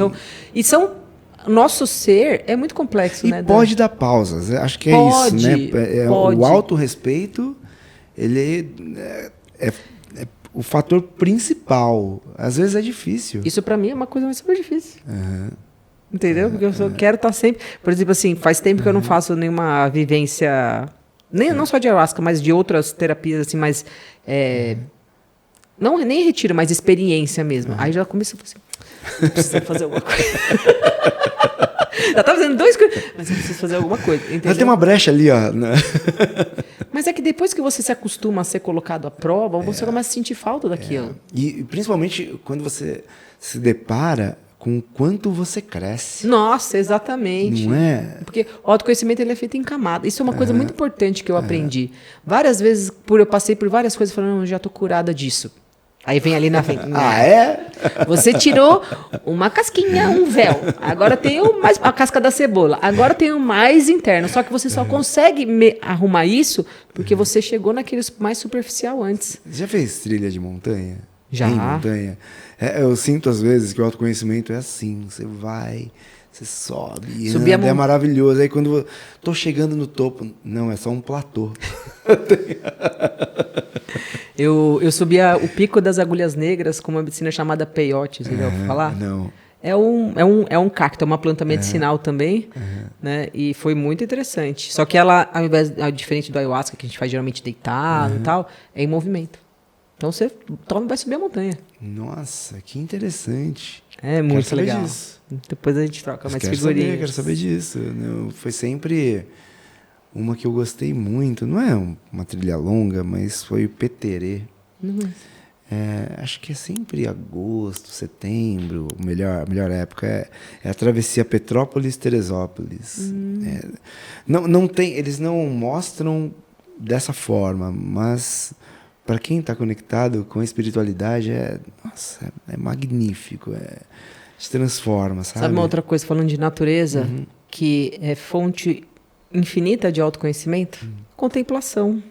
S2: Então, nosso ser é muito complexo, né?
S1: Pode dar pausas, acho que
S2: pode,
S1: isso, né?
S2: Pode.
S1: O autorrespeito, ele é o fator principal. Às vezes é difícil.
S2: Isso para mim é uma coisa super difícil. Entendeu? Porque eu quero estar sempre... Por exemplo, assim, faz tempo que eu não faço nenhuma vivência... Não só de ayahuasca, mas de outras terapias, assim, mais... Não, nem retiro, mas experiência mesmo. Aí já comecei a falar assim... Precisa fazer alguma coisa. Já tá fazendo 2 coisas, mas eu preciso fazer alguma coisa. Entendeu?
S1: Já tem uma brecha ali, ó. Né?
S2: Mas é que depois que você se acostuma a ser colocado à prova, você começa a sentir falta daquilo.
S1: E principalmente quando você se depara com o quanto você cresce.
S2: Nossa, exatamente.
S1: Não é?
S2: Porque o autoconhecimento ele é feito em camada. Isso é uma coisa muito importante que eu aprendi. Várias vezes eu passei por várias coisas falando, eu já tô curada disso. Aí vem ali na frente. Você tirou uma casquinha, um véu. Agora tem a casca da cebola. Agora tem o mais interno. Só que você só consegue arrumar isso porque você chegou naquele mais superficial antes.
S1: Você já fez trilha de montanha?
S2: Já.
S1: Em montanha? Eu sinto às vezes que o autoconhecimento é assim. Você vai, você sobe, é maravilhoso. Aí quando tô chegando no topo, não, é só um platô.
S2: Eu subia o Pico das Agulhas Negras com uma medicina chamada peyote, você já ouviu falar?
S1: Não.
S2: É um cacto, é uma planta medicinal também, né? E foi muito interessante. Só que ela, diferente do ayahuasca, que a gente faz geralmente deitado e tal, é em movimento. Então você vai subir a montanha.
S1: Nossa, que interessante.
S2: É muito
S1: saber
S2: legal.
S1: disso.
S2: Depois a gente troca mais
S1: Quero
S2: figurinhas.
S1: quero saber disso. Foi sempre uma que eu gostei muito. Não é uma trilha longa, mas foi o Peterê. Acho que é sempre agosto, setembro, a melhor época é a travessia Petrópolis-Teresópolis. Não tem, eles não mostram dessa forma, mas para quem está conectado com a espiritualidade é magnífico, te transforma, sabe?
S2: Sabe uma outra coisa, falando de natureza, que é fonte infinita de autoconhecimento? Contemplação.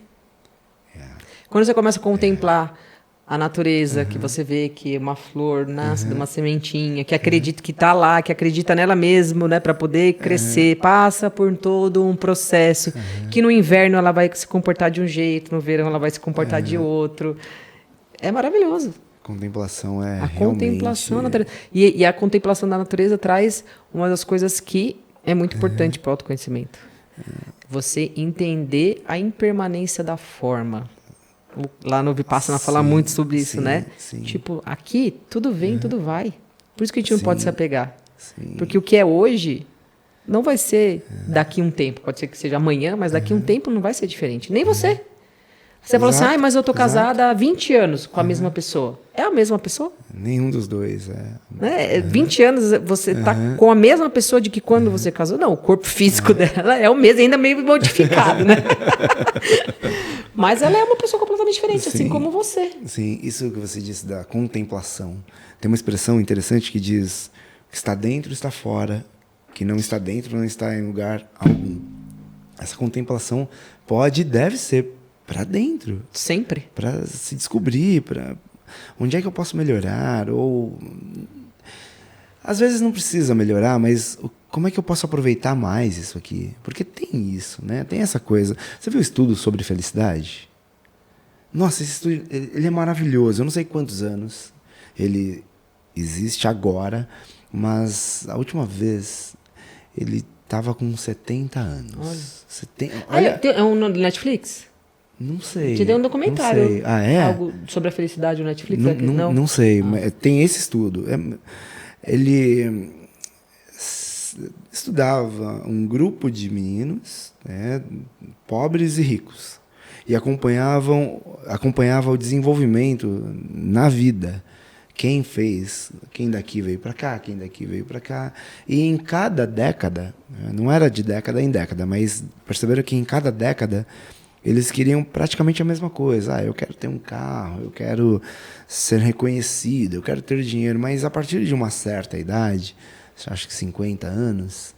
S2: Quando você começa a contemplar a natureza, que você vê que uma flor nasce de uma sementinha, que acredita que está lá, que acredita nela mesmo, né, para poder crescer, passa por todo um processo, que no inverno ela vai se comportar de um jeito, no verão ela vai se comportar de outro. É maravilhoso.
S1: Contemplação é
S2: A
S1: realmente...
S2: contemplação da natureza. E a contemplação da natureza traz uma das coisas que é muito importante para o autoconhecimento. Você entender a impermanência da forma. Lá no Vipassana fala muito sobre isso, né?
S1: Sim.
S2: Tipo, aqui tudo vem, tudo vai. Por isso que a gente não pode se apegar.
S1: Sim.
S2: Porque o que é hoje não vai ser daqui um tempo. Pode ser que seja amanhã, mas daqui um tempo não vai ser diferente. Nem você. Você fala assim, mas eu tô casada há 20 anos com a mesma pessoa. É a mesma pessoa?
S1: Nenhum dos dois,
S2: Né? 20 anos você tá com a mesma pessoa de que quando você casou? Não, o corpo físico dela é o mesmo, ainda meio modificado, né? Mas ela é uma pessoa completamente diferente, assim como você.
S1: Sim, isso que você disse da contemplação. Tem uma expressão interessante que diz que está dentro está fora, que não está dentro não está em lugar algum. Essa contemplação pode e deve ser para dentro.
S2: Sempre.
S1: Para se descobrir, para onde é que eu posso melhorar, ou às vezes não precisa melhorar, mas como é que eu posso aproveitar mais isso aqui? Porque tem isso, né? Tem essa coisa. Você viu o estudo sobre felicidade? Nossa, esse estudo ele é maravilhoso. Eu não sei quantos anos ele existe agora, mas a última vez ele estava com 70 anos. Olha,
S2: É um no Netflix?
S1: Não sei.
S2: Te dei um documentário.
S1: Não sei. Ah, é?
S2: Algo sobre a felicidade no Netflix?
S1: Não sei, mas tem esse estudo. Ele estudava um grupo de meninos, né, pobres e ricos, e acompanhava o desenvolvimento na vida. Quem daqui veio para cá, quem daqui veio para cá. E em cada década, não era de década em década, mas perceberam que em cada década eles queriam praticamente a mesma coisa. Eu quero ter um carro, eu quero ser reconhecido, eu quero ter dinheiro. Mas a partir de uma certa idade, acho que 50 anos,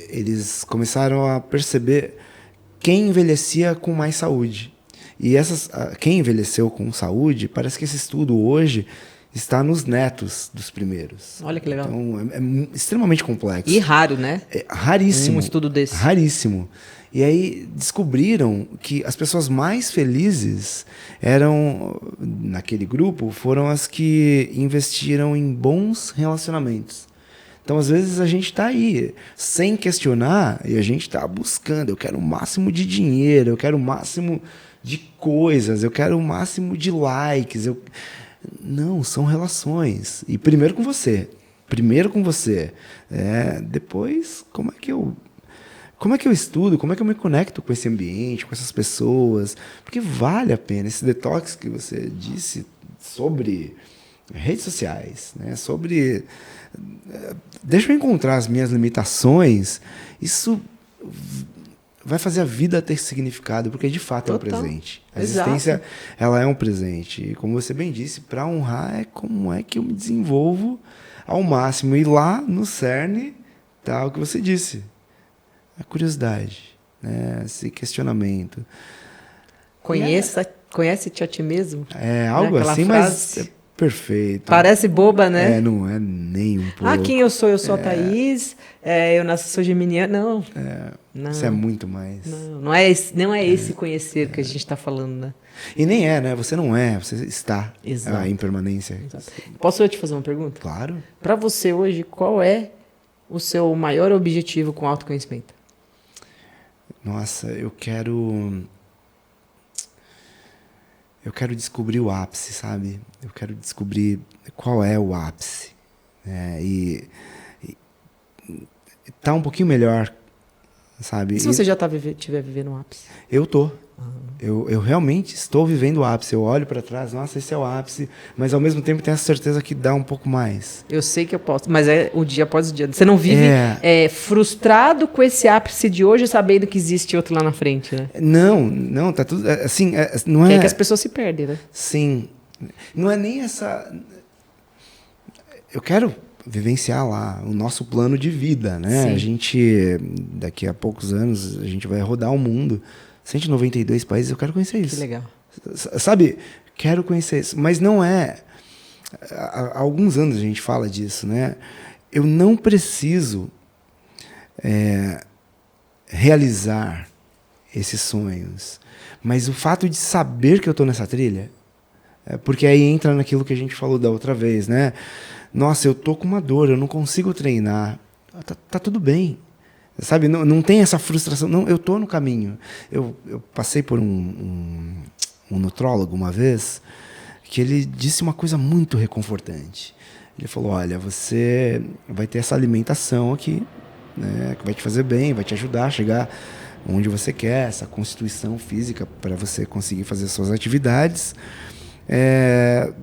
S1: eles começaram a perceber quem envelhecia com mais saúde. E quem envelheceu com saúde, parece que esse estudo hoje está nos netos dos primeiros.
S2: Olha que legal.
S1: Então, é extremamente complexo.
S2: E raro, né?
S1: É raríssimo.
S2: Um estudo desse.
S1: Raríssimo. E aí descobriram que as pessoas mais felizes naquele grupo, foram as que investiram em bons relacionamentos. Então, às vezes, a gente está aí, sem questionar, e a gente está buscando. Eu quero o máximo de dinheiro, eu quero o máximo de coisas, eu quero o máximo de likes. Não, são relações. E primeiro com você. Depois, como é que eu estudo? Como é que eu me conecto com esse ambiente, com essas pessoas? Porque vale a pena. Esse detox que você disse sobre redes sociais, né? Sobre... Deixa eu encontrar as minhas limitações. Isso vai fazer a vida ter significado, porque de fato é um presente. A existência, ela é um presente. E como você bem disse, para honrar é como é que eu me desenvolvo ao máximo. E lá no cerne está o que você disse. A curiosidade, né? Esse questionamento.
S2: Conhece-te a ti mesmo?
S1: É algo assim, mas é perfeito.
S2: Parece boba, né?
S1: Não é nem um pouco.
S2: Quem eu sou? Eu sou a Thaís, eu sou geminiana. Não.
S1: Isso é muito mais.
S2: Não é esse conhecer que a gente está falando, né?
S1: E nem né? Você não é, você está.
S2: Exato.
S1: A impermanência.
S2: Exato. Posso eu te fazer uma pergunta?
S1: Claro.
S2: Para você hoje, qual é o seu maior objetivo com o autoconhecimento?
S1: Nossa, eu quero eu quero descobrir o ápice, sabe? Eu quero descobrir qual é o ápice. E tá um pouquinho melhor, sabe?
S2: E se você já estiver vivendo um ápice?
S1: Eu tô. Eu realmente estou vivendo o ápice. Eu olho para trás, nossa, esse é o ápice, mas ao mesmo tempo tenho a certeza que dá um pouco mais.
S2: Eu sei que eu posso, mas é o dia após o dia. Você não vive frustrado com esse ápice de hoje, sabendo que existe outro lá na frente, né?
S1: Não, tá tudo assim, não é
S2: que as pessoas se perdem, né?
S1: Sim. Não é nem essa. Eu quero vivenciar lá o nosso plano de vida, né?
S2: Sim.
S1: A gente, daqui a poucos anos, a gente vai rodar o mundo. 192 países, eu quero conhecer isso.
S2: Que legal.
S1: Sabe? Quero conhecer isso. Mas não é... Há alguns anos a gente fala disso, né? Eu não preciso realizar esses sonhos. Mas o fato de saber que eu estou nessa trilha... porque aí entra naquilo que a gente falou da outra vez, né? Nossa, eu tô com uma dor, eu não consigo treinar. Tá tudo bem. Sabe, não tem essa frustração. Não, eu tô no caminho. Eu passei por um nutrólogo uma vez que ele disse uma coisa muito reconfortante. Ele falou, olha, você vai ter essa alimentação aqui, né, que vai te fazer bem, vai te ajudar a chegar onde você quer, essa constituição física para você conseguir fazer suas atividades.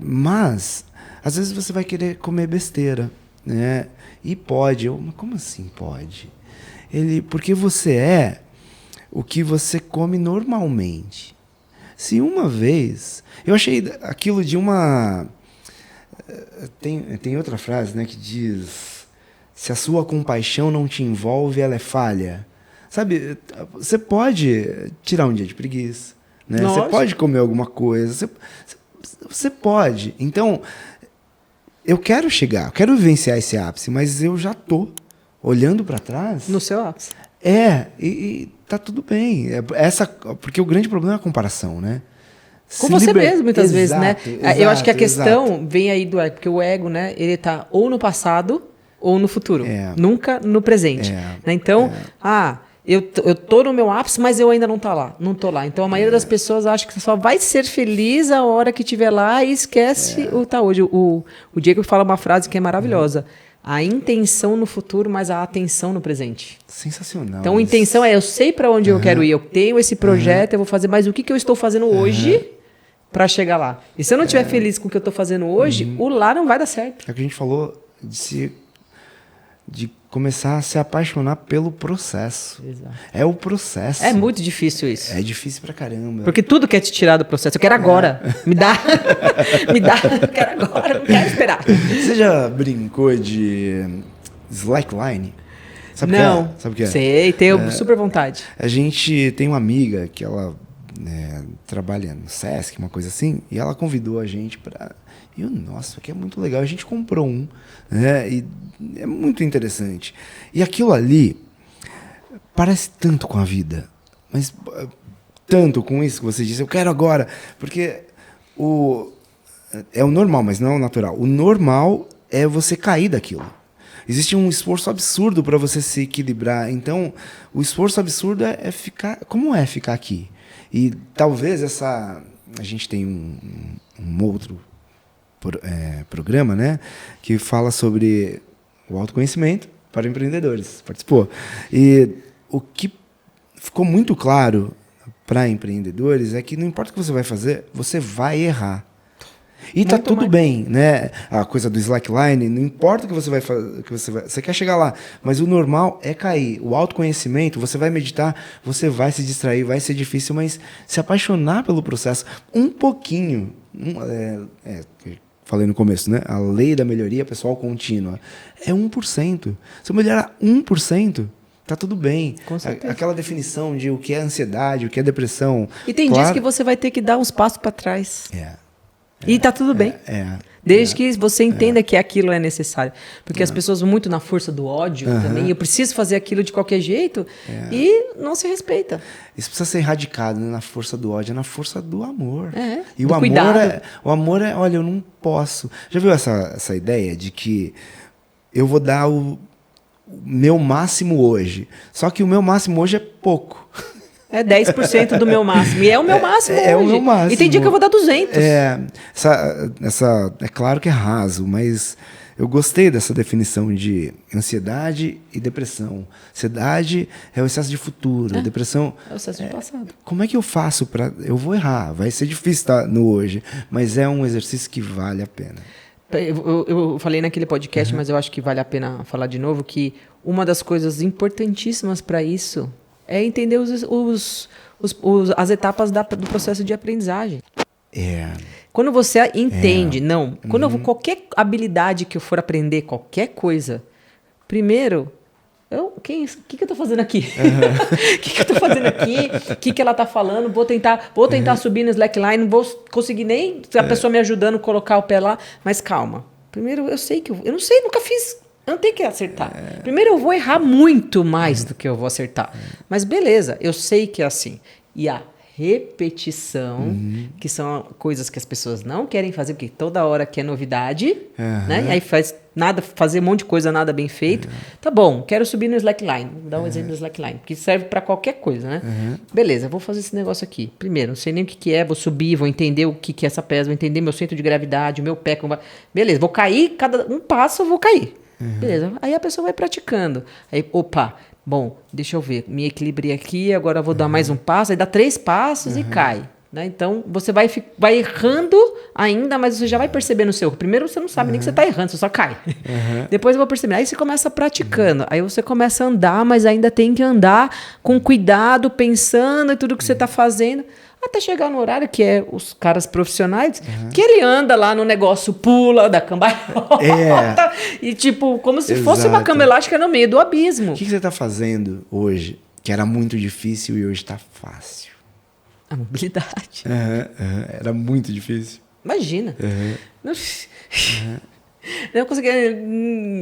S1: Mas, às vezes você vai querer comer besteira, né? E pode. Mas como assim pode? Porque você é o que você come normalmente. Se uma vez... Eu achei aquilo de uma... Tem outra frase, né, que diz... Se a sua compaixão não te envolve, ela é falha. Sabe, você pode tirar um dia de preguiça, né? Você pode comer alguma coisa. Você pode. Então, eu quero vivenciar esse ápice, mas eu já estou olhando para trás...
S2: No seu ápice.
S1: E tá tudo bem. Porque o grande problema é a comparação, né?
S2: Com você mesmo, muitas vezes, né?
S1: Exato,
S2: eu acho que a questão vem aí do ego, porque o ego, né, ele tá ou no passado ou no futuro. Nunca no presente. Né? Então, eu tô no meu ápice, mas eu ainda não tô lá. Então, a maioria das pessoas acha que só vai ser feliz a hora que estiver lá e esquece o tá hoje. O Diego fala uma frase que é maravilhosa. A intenção no futuro, mas a atenção no presente.
S1: Sensacional.
S2: Então, a intenção eu sei para onde eu quero ir, eu tenho esse projeto, eu vou fazer, mas o que eu estou fazendo hoje para chegar lá? E se eu não estiver feliz com o que eu estou fazendo hoje, o lá não vai dar certo.
S1: É o que a gente falou de começar a se apaixonar pelo processo.
S2: Exato.
S1: É o processo.
S2: É muito difícil isso.
S1: É difícil pra caramba.
S2: Porque tudo quer te tirar do processo. Eu quero agora. Me dá. Eu quero agora, não quero esperar.
S1: Você já brincou de slackline? Sabe
S2: não.
S1: O que é? Sabe o que é?
S2: Sei, tenho super vontade.
S1: A gente tem uma amiga que ela trabalha no Sesc, uma coisa assim, e ela convidou a gente para... E nossa, aqui é muito legal. A gente comprou um, né? E é muito interessante. E aquilo ali parece tanto com a vida, mas tanto com isso que você disse, eu quero agora, porque é o normal, mas não é o natural. O normal é você cair daquilo. Existe um esforço absurdo para você se equilibrar. Então, o esforço absurdo é ficar... Como é ficar aqui? E talvez a gente tem um outro programa, né, que fala sobre o autoconhecimento para empreendedores. Participou. E o que ficou muito claro para empreendedores é que não importa o que você vai fazer, você vai errar. E tá tudo bem, né? A coisa do slackline, não importa o que você vai fazer, você quer chegar lá, mas o normal é cair. O autoconhecimento, você vai meditar, você vai se distrair, vai ser difícil, mas se apaixonar pelo processo um pouquinho, falei no começo, né? A lei da melhoria pessoal contínua é 1%. Se eu melhorar 1%, tá tudo bem.
S2: Com certeza.
S1: Aquela definição de o que é ansiedade, o que é depressão.
S2: E tem dias que você vai ter que dar uns passos para trás.
S1: E
S2: tá tudo bem. Desde que você entenda que aquilo é necessário. Porque as pessoas vão muito na força do ódio também. Eu preciso fazer aquilo de qualquer jeito e não se respeita.
S1: Isso precisa ser erradicado, né? Na força do ódio, é na força do amor. E
S2: o
S1: amor é, olha, eu não posso. Já viu essa ideia de que eu vou dar o meu máximo hoje? Só que o meu máximo hoje é pouco.
S2: É 10% do meu máximo. E é o meu máximo hoje.
S1: É o meu máximo.
S2: E tem dia que eu vou dar 200.
S1: É claro que é raso, mas eu gostei dessa definição de ansiedade e depressão. Ansiedade é o excesso de futuro, depressão
S2: É o excesso de passado.
S1: Como é que eu faço para... Eu vou errar, vai ser difícil estar no hoje, mas é um exercício que vale a pena.
S2: Eu falei naquele podcast, mas eu acho que vale a pena falar de novo, que uma das coisas importantíssimas para isso é entender as etapas do processo de aprendizagem. Quando você entende, qualquer habilidade que eu for aprender, qualquer coisa, primeiro, o que eu tô fazendo aqui? O que eu tô fazendo aqui? O que ela tá falando? Vou tentar subir no slackline, não vou conseguir nem a pessoa me ajudando a colocar o pé lá, mas calma. Primeiro, eu não sei, nunca fiz. Eu não tenho que acertar. Primeiro, eu vou errar muito mais do que eu vou acertar. Mas beleza, eu sei que é assim. E a repetição, que são coisas que as pessoas não querem fazer, porque toda hora quer novidade, né? E aí fazer um monte de coisa, nada bem feito. Tá bom, quero subir no slackline. Vou dar um exemplo do slackline, que serve para qualquer coisa, né? Beleza, vou fazer esse negócio aqui. Primeiro, não sei nem o que é, vou subir, vou entender o que é essa peça, vou entender meu centro de gravidade, o meu pé. Beleza, vou cair, cada um passo eu vou cair. Beleza, aí a pessoa vai praticando. Aí, opa, bom, deixa eu ver, me equilibrei aqui, agora eu vou dar mais um passo, aí dá 3 passos e cai. Né? Então, você vai errando ainda, mas você já vai percebendo o seu erro. Primeiro, você não sabe nem que você está errando, você só cai. Depois eu vou perceber. Aí você começa praticando. Aí você começa a andar, mas ainda tem que andar com cuidado, pensando em tudo que você está fazendo. Até chegar no horário, que é os caras profissionais, que ele anda lá no negócio, pula da cambalhota. E tipo, como se fosse uma cama elástica no meio do abismo.
S1: O que você está fazendo hoje, que era muito difícil e hoje está fácil?
S2: A mobilidade.
S1: Era muito difícil.
S2: Imagina. Não conseguia.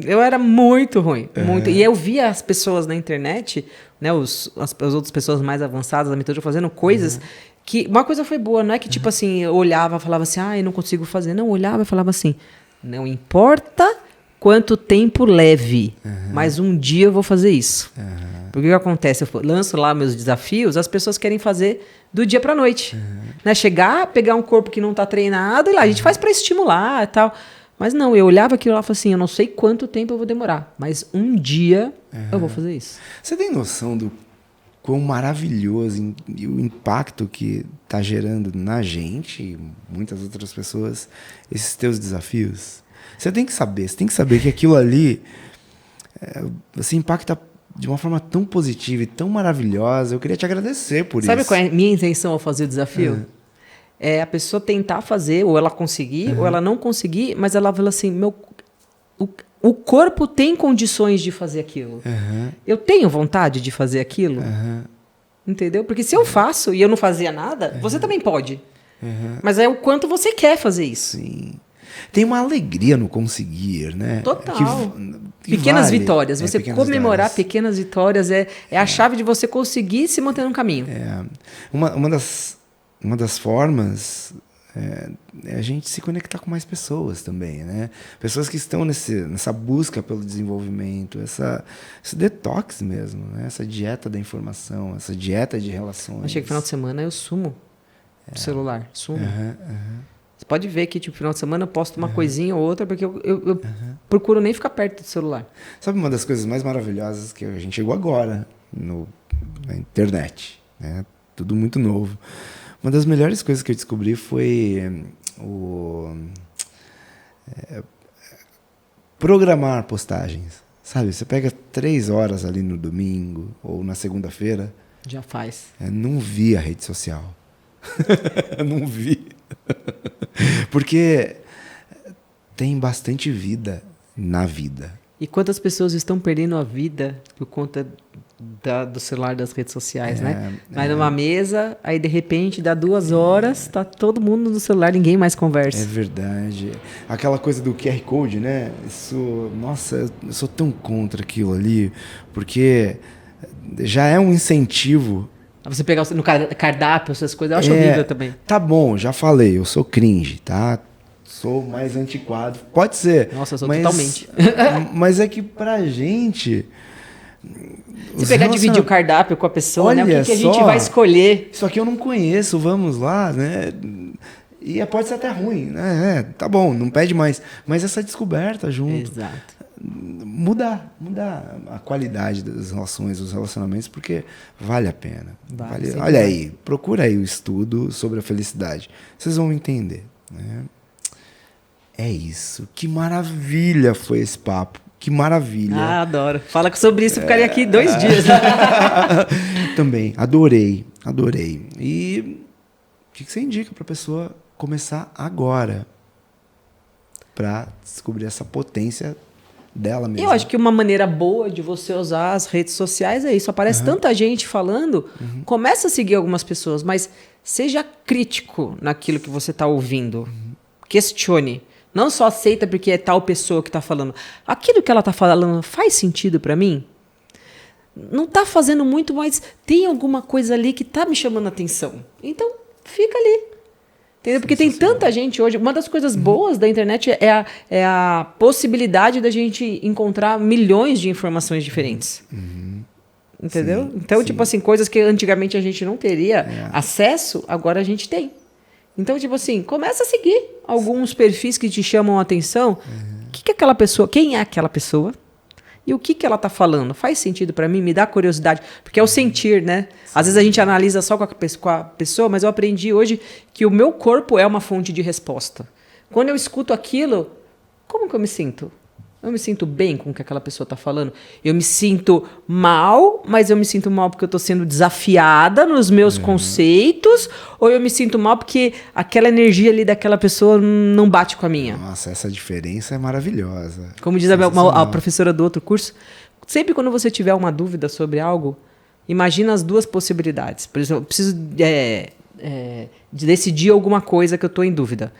S2: Eu era muito ruim. Muito. E eu via as pessoas na internet, né, as outras pessoas mais avançadas da metodologia fazendo coisas que. Uma coisa foi boa, não é que tipo assim, eu olhava e falava assim, eu não consigo fazer. Não, eu olhava e falava assim, não importa quanto tempo leve, mas um dia eu vou fazer isso. Porque o que acontece? Eu lanço lá meus desafios, as pessoas querem fazer do dia para noite. Né? Chegar, pegar um corpo que não está treinado, e lá a gente faz para estimular e tal. Mas não, eu olhava aquilo lá e falava assim, eu não sei quanto tempo eu vou demorar, mas um dia eu vou fazer isso.
S1: Você tem noção do quão maravilhoso e o impacto que está gerando na gente e muitas outras pessoas esses teus desafios? Você tem que saber que aquilo ali você impacta de uma forma tão positiva e tão maravilhosa. Eu queria te agradecer por isso.
S2: Sabe qual é a minha intenção ao fazer o desafio? É a pessoa tentar fazer, ou ela conseguir, ou ela não conseguir, mas ela fala assim, o corpo tem condições de fazer aquilo. Eu tenho vontade de fazer aquilo. Entendeu? Porque se eu faço e eu não fazia nada, você também pode. Mas é o quanto você quer fazer isso.
S1: Sim. Tem uma alegria no conseguir, né?
S2: Total. Pequenas vitórias. Você comemorar pequenas vitórias é a chave de você conseguir se manter no caminho.
S1: Uma das formas é a gente se conectar com mais pessoas também, né? Pessoas que estão nessa busca pelo desenvolvimento, esse detox mesmo, né? Essa dieta da informação, essa dieta de relações.
S2: Achei que no final de semana eu sumo do celular. Sumo. Você pode ver que, tipo, final de semana eu posto uma coisinha ou outra, porque eu procuro nem ficar perto do celular.
S1: Sabe uma das coisas mais maravilhosas que a gente chegou agora na internet, né? Tudo muito novo. Uma das melhores coisas que eu descobri foi programar postagens. Sabe, você pega 3 horas ali no domingo ou na segunda-feira.
S2: Já faz.
S1: Não vi a rede social. Não vi. Porque tem bastante vida na vida.
S2: E quantas pessoas estão perdendo a vida por conta do celular, das redes sociais, né? Vai numa mesa, aí de repente dá 2 horas, tá todo mundo no celular, ninguém mais conversa.
S1: É verdade. Aquela coisa do QR Code, né? Nossa, eu sou tão contra aquilo ali, porque já é um incentivo.
S2: Você pegar no cardápio, essas coisas, eu acho horrível também.
S1: Tá bom, já falei, eu sou cringe, tá? Sou mais antiquado. Pode ser.
S2: Nossa, eu sou totalmente.
S1: Mas é que pra gente
S2: Se pegar e dividir o cardápio com a pessoa, né? O
S1: Olha
S2: que a gente
S1: só,
S2: vai escolher?
S1: Isso aqui eu não conheço, vamos lá, né? E pode ser até ruim, né? Tá bom, não pede mais. Mas essa descoberta junto.
S2: Exato.
S1: Mudar a qualidade das relações, dos relacionamentos, porque vale a pena. Olha aí, procura aí o estudo sobre a felicidade. Vocês vão entender, né? É isso. Que maravilha foi esse papo. Que maravilha.
S2: Ah, adoro. Fala sobre isso, eu ficaria aqui 2 dias.
S1: Também, adorei. E o que você indica para a pessoa começar agora para descobrir essa potência dela mesma?
S2: Eu acho que uma maneira boa de você usar as redes sociais é isso. Aparece tanta gente falando, começa a seguir algumas pessoas, mas seja crítico naquilo que você está ouvindo. Questione. Não só aceita porque é tal pessoa que está falando. Aquilo que ela está falando faz sentido para mim? Não está fazendo muito, mas tem alguma coisa ali que está me chamando a atenção. Então, fica ali. Entendeu? Porque tem tanta gente hoje. Uma das coisas boas da internet é a possibilidade da gente encontrar milhões de informações diferentes. Entendeu?
S1: Sim,
S2: então,
S1: sim.
S2: tipo assim, coisas que antigamente a gente não teria acesso, agora a gente tem. Então, tipo assim, começa a seguir alguns perfis que te chamam a atenção. Que é aquela pessoa? Quem é aquela pessoa? E o que ela está falando? Faz sentido para mim? Me dá curiosidade. Porque é o sentir, né? Às vezes a gente analisa só com a pessoa, mas eu aprendi hoje que o meu corpo é uma fonte de resposta. Quando eu escuto aquilo, como que eu me sinto? Eu me sinto bem com o que aquela pessoa está falando. Eu me sinto mal, mas eu me sinto mal porque eu estou sendo desafiada nos meus conceitos, ou eu me sinto mal porque aquela energia ali daquela pessoa não bate com a minha.
S1: Nossa, essa diferença é maravilhosa.
S2: Como diz a professora do outro curso, sempre quando você tiver uma dúvida sobre algo, imagina as duas possibilidades. Por exemplo, eu preciso de decidir alguma coisa que eu estou em dúvida.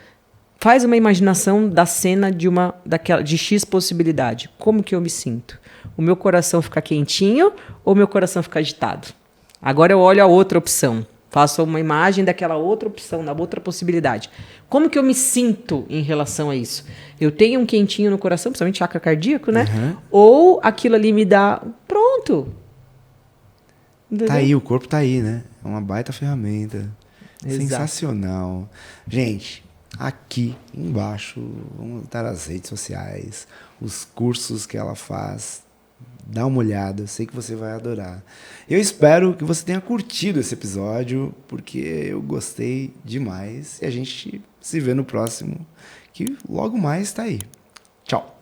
S2: Faz uma imaginação da cena de X possibilidade. Como que eu me sinto? O meu coração fica quentinho ou o meu coração fica agitado? Agora eu olho a outra opção. Faço uma imagem daquela outra opção, da outra possibilidade. Como que eu me sinto em relação a isso? Eu tenho um quentinho no coração, principalmente chakra cardíaco, né? Ou aquilo ali me dá... Pronto. Entendeu?
S1: Tá aí, o corpo tá aí, né? É uma baita ferramenta.
S2: Exato.
S1: Sensacional. Gente... Aqui embaixo vão estar as redes sociais, os cursos que ela faz. Dá uma olhada, eu sei que você vai adorar. Eu espero que você tenha curtido esse episódio, porque eu gostei demais. E a gente se vê no próximo, que logo mais está aí. Tchau!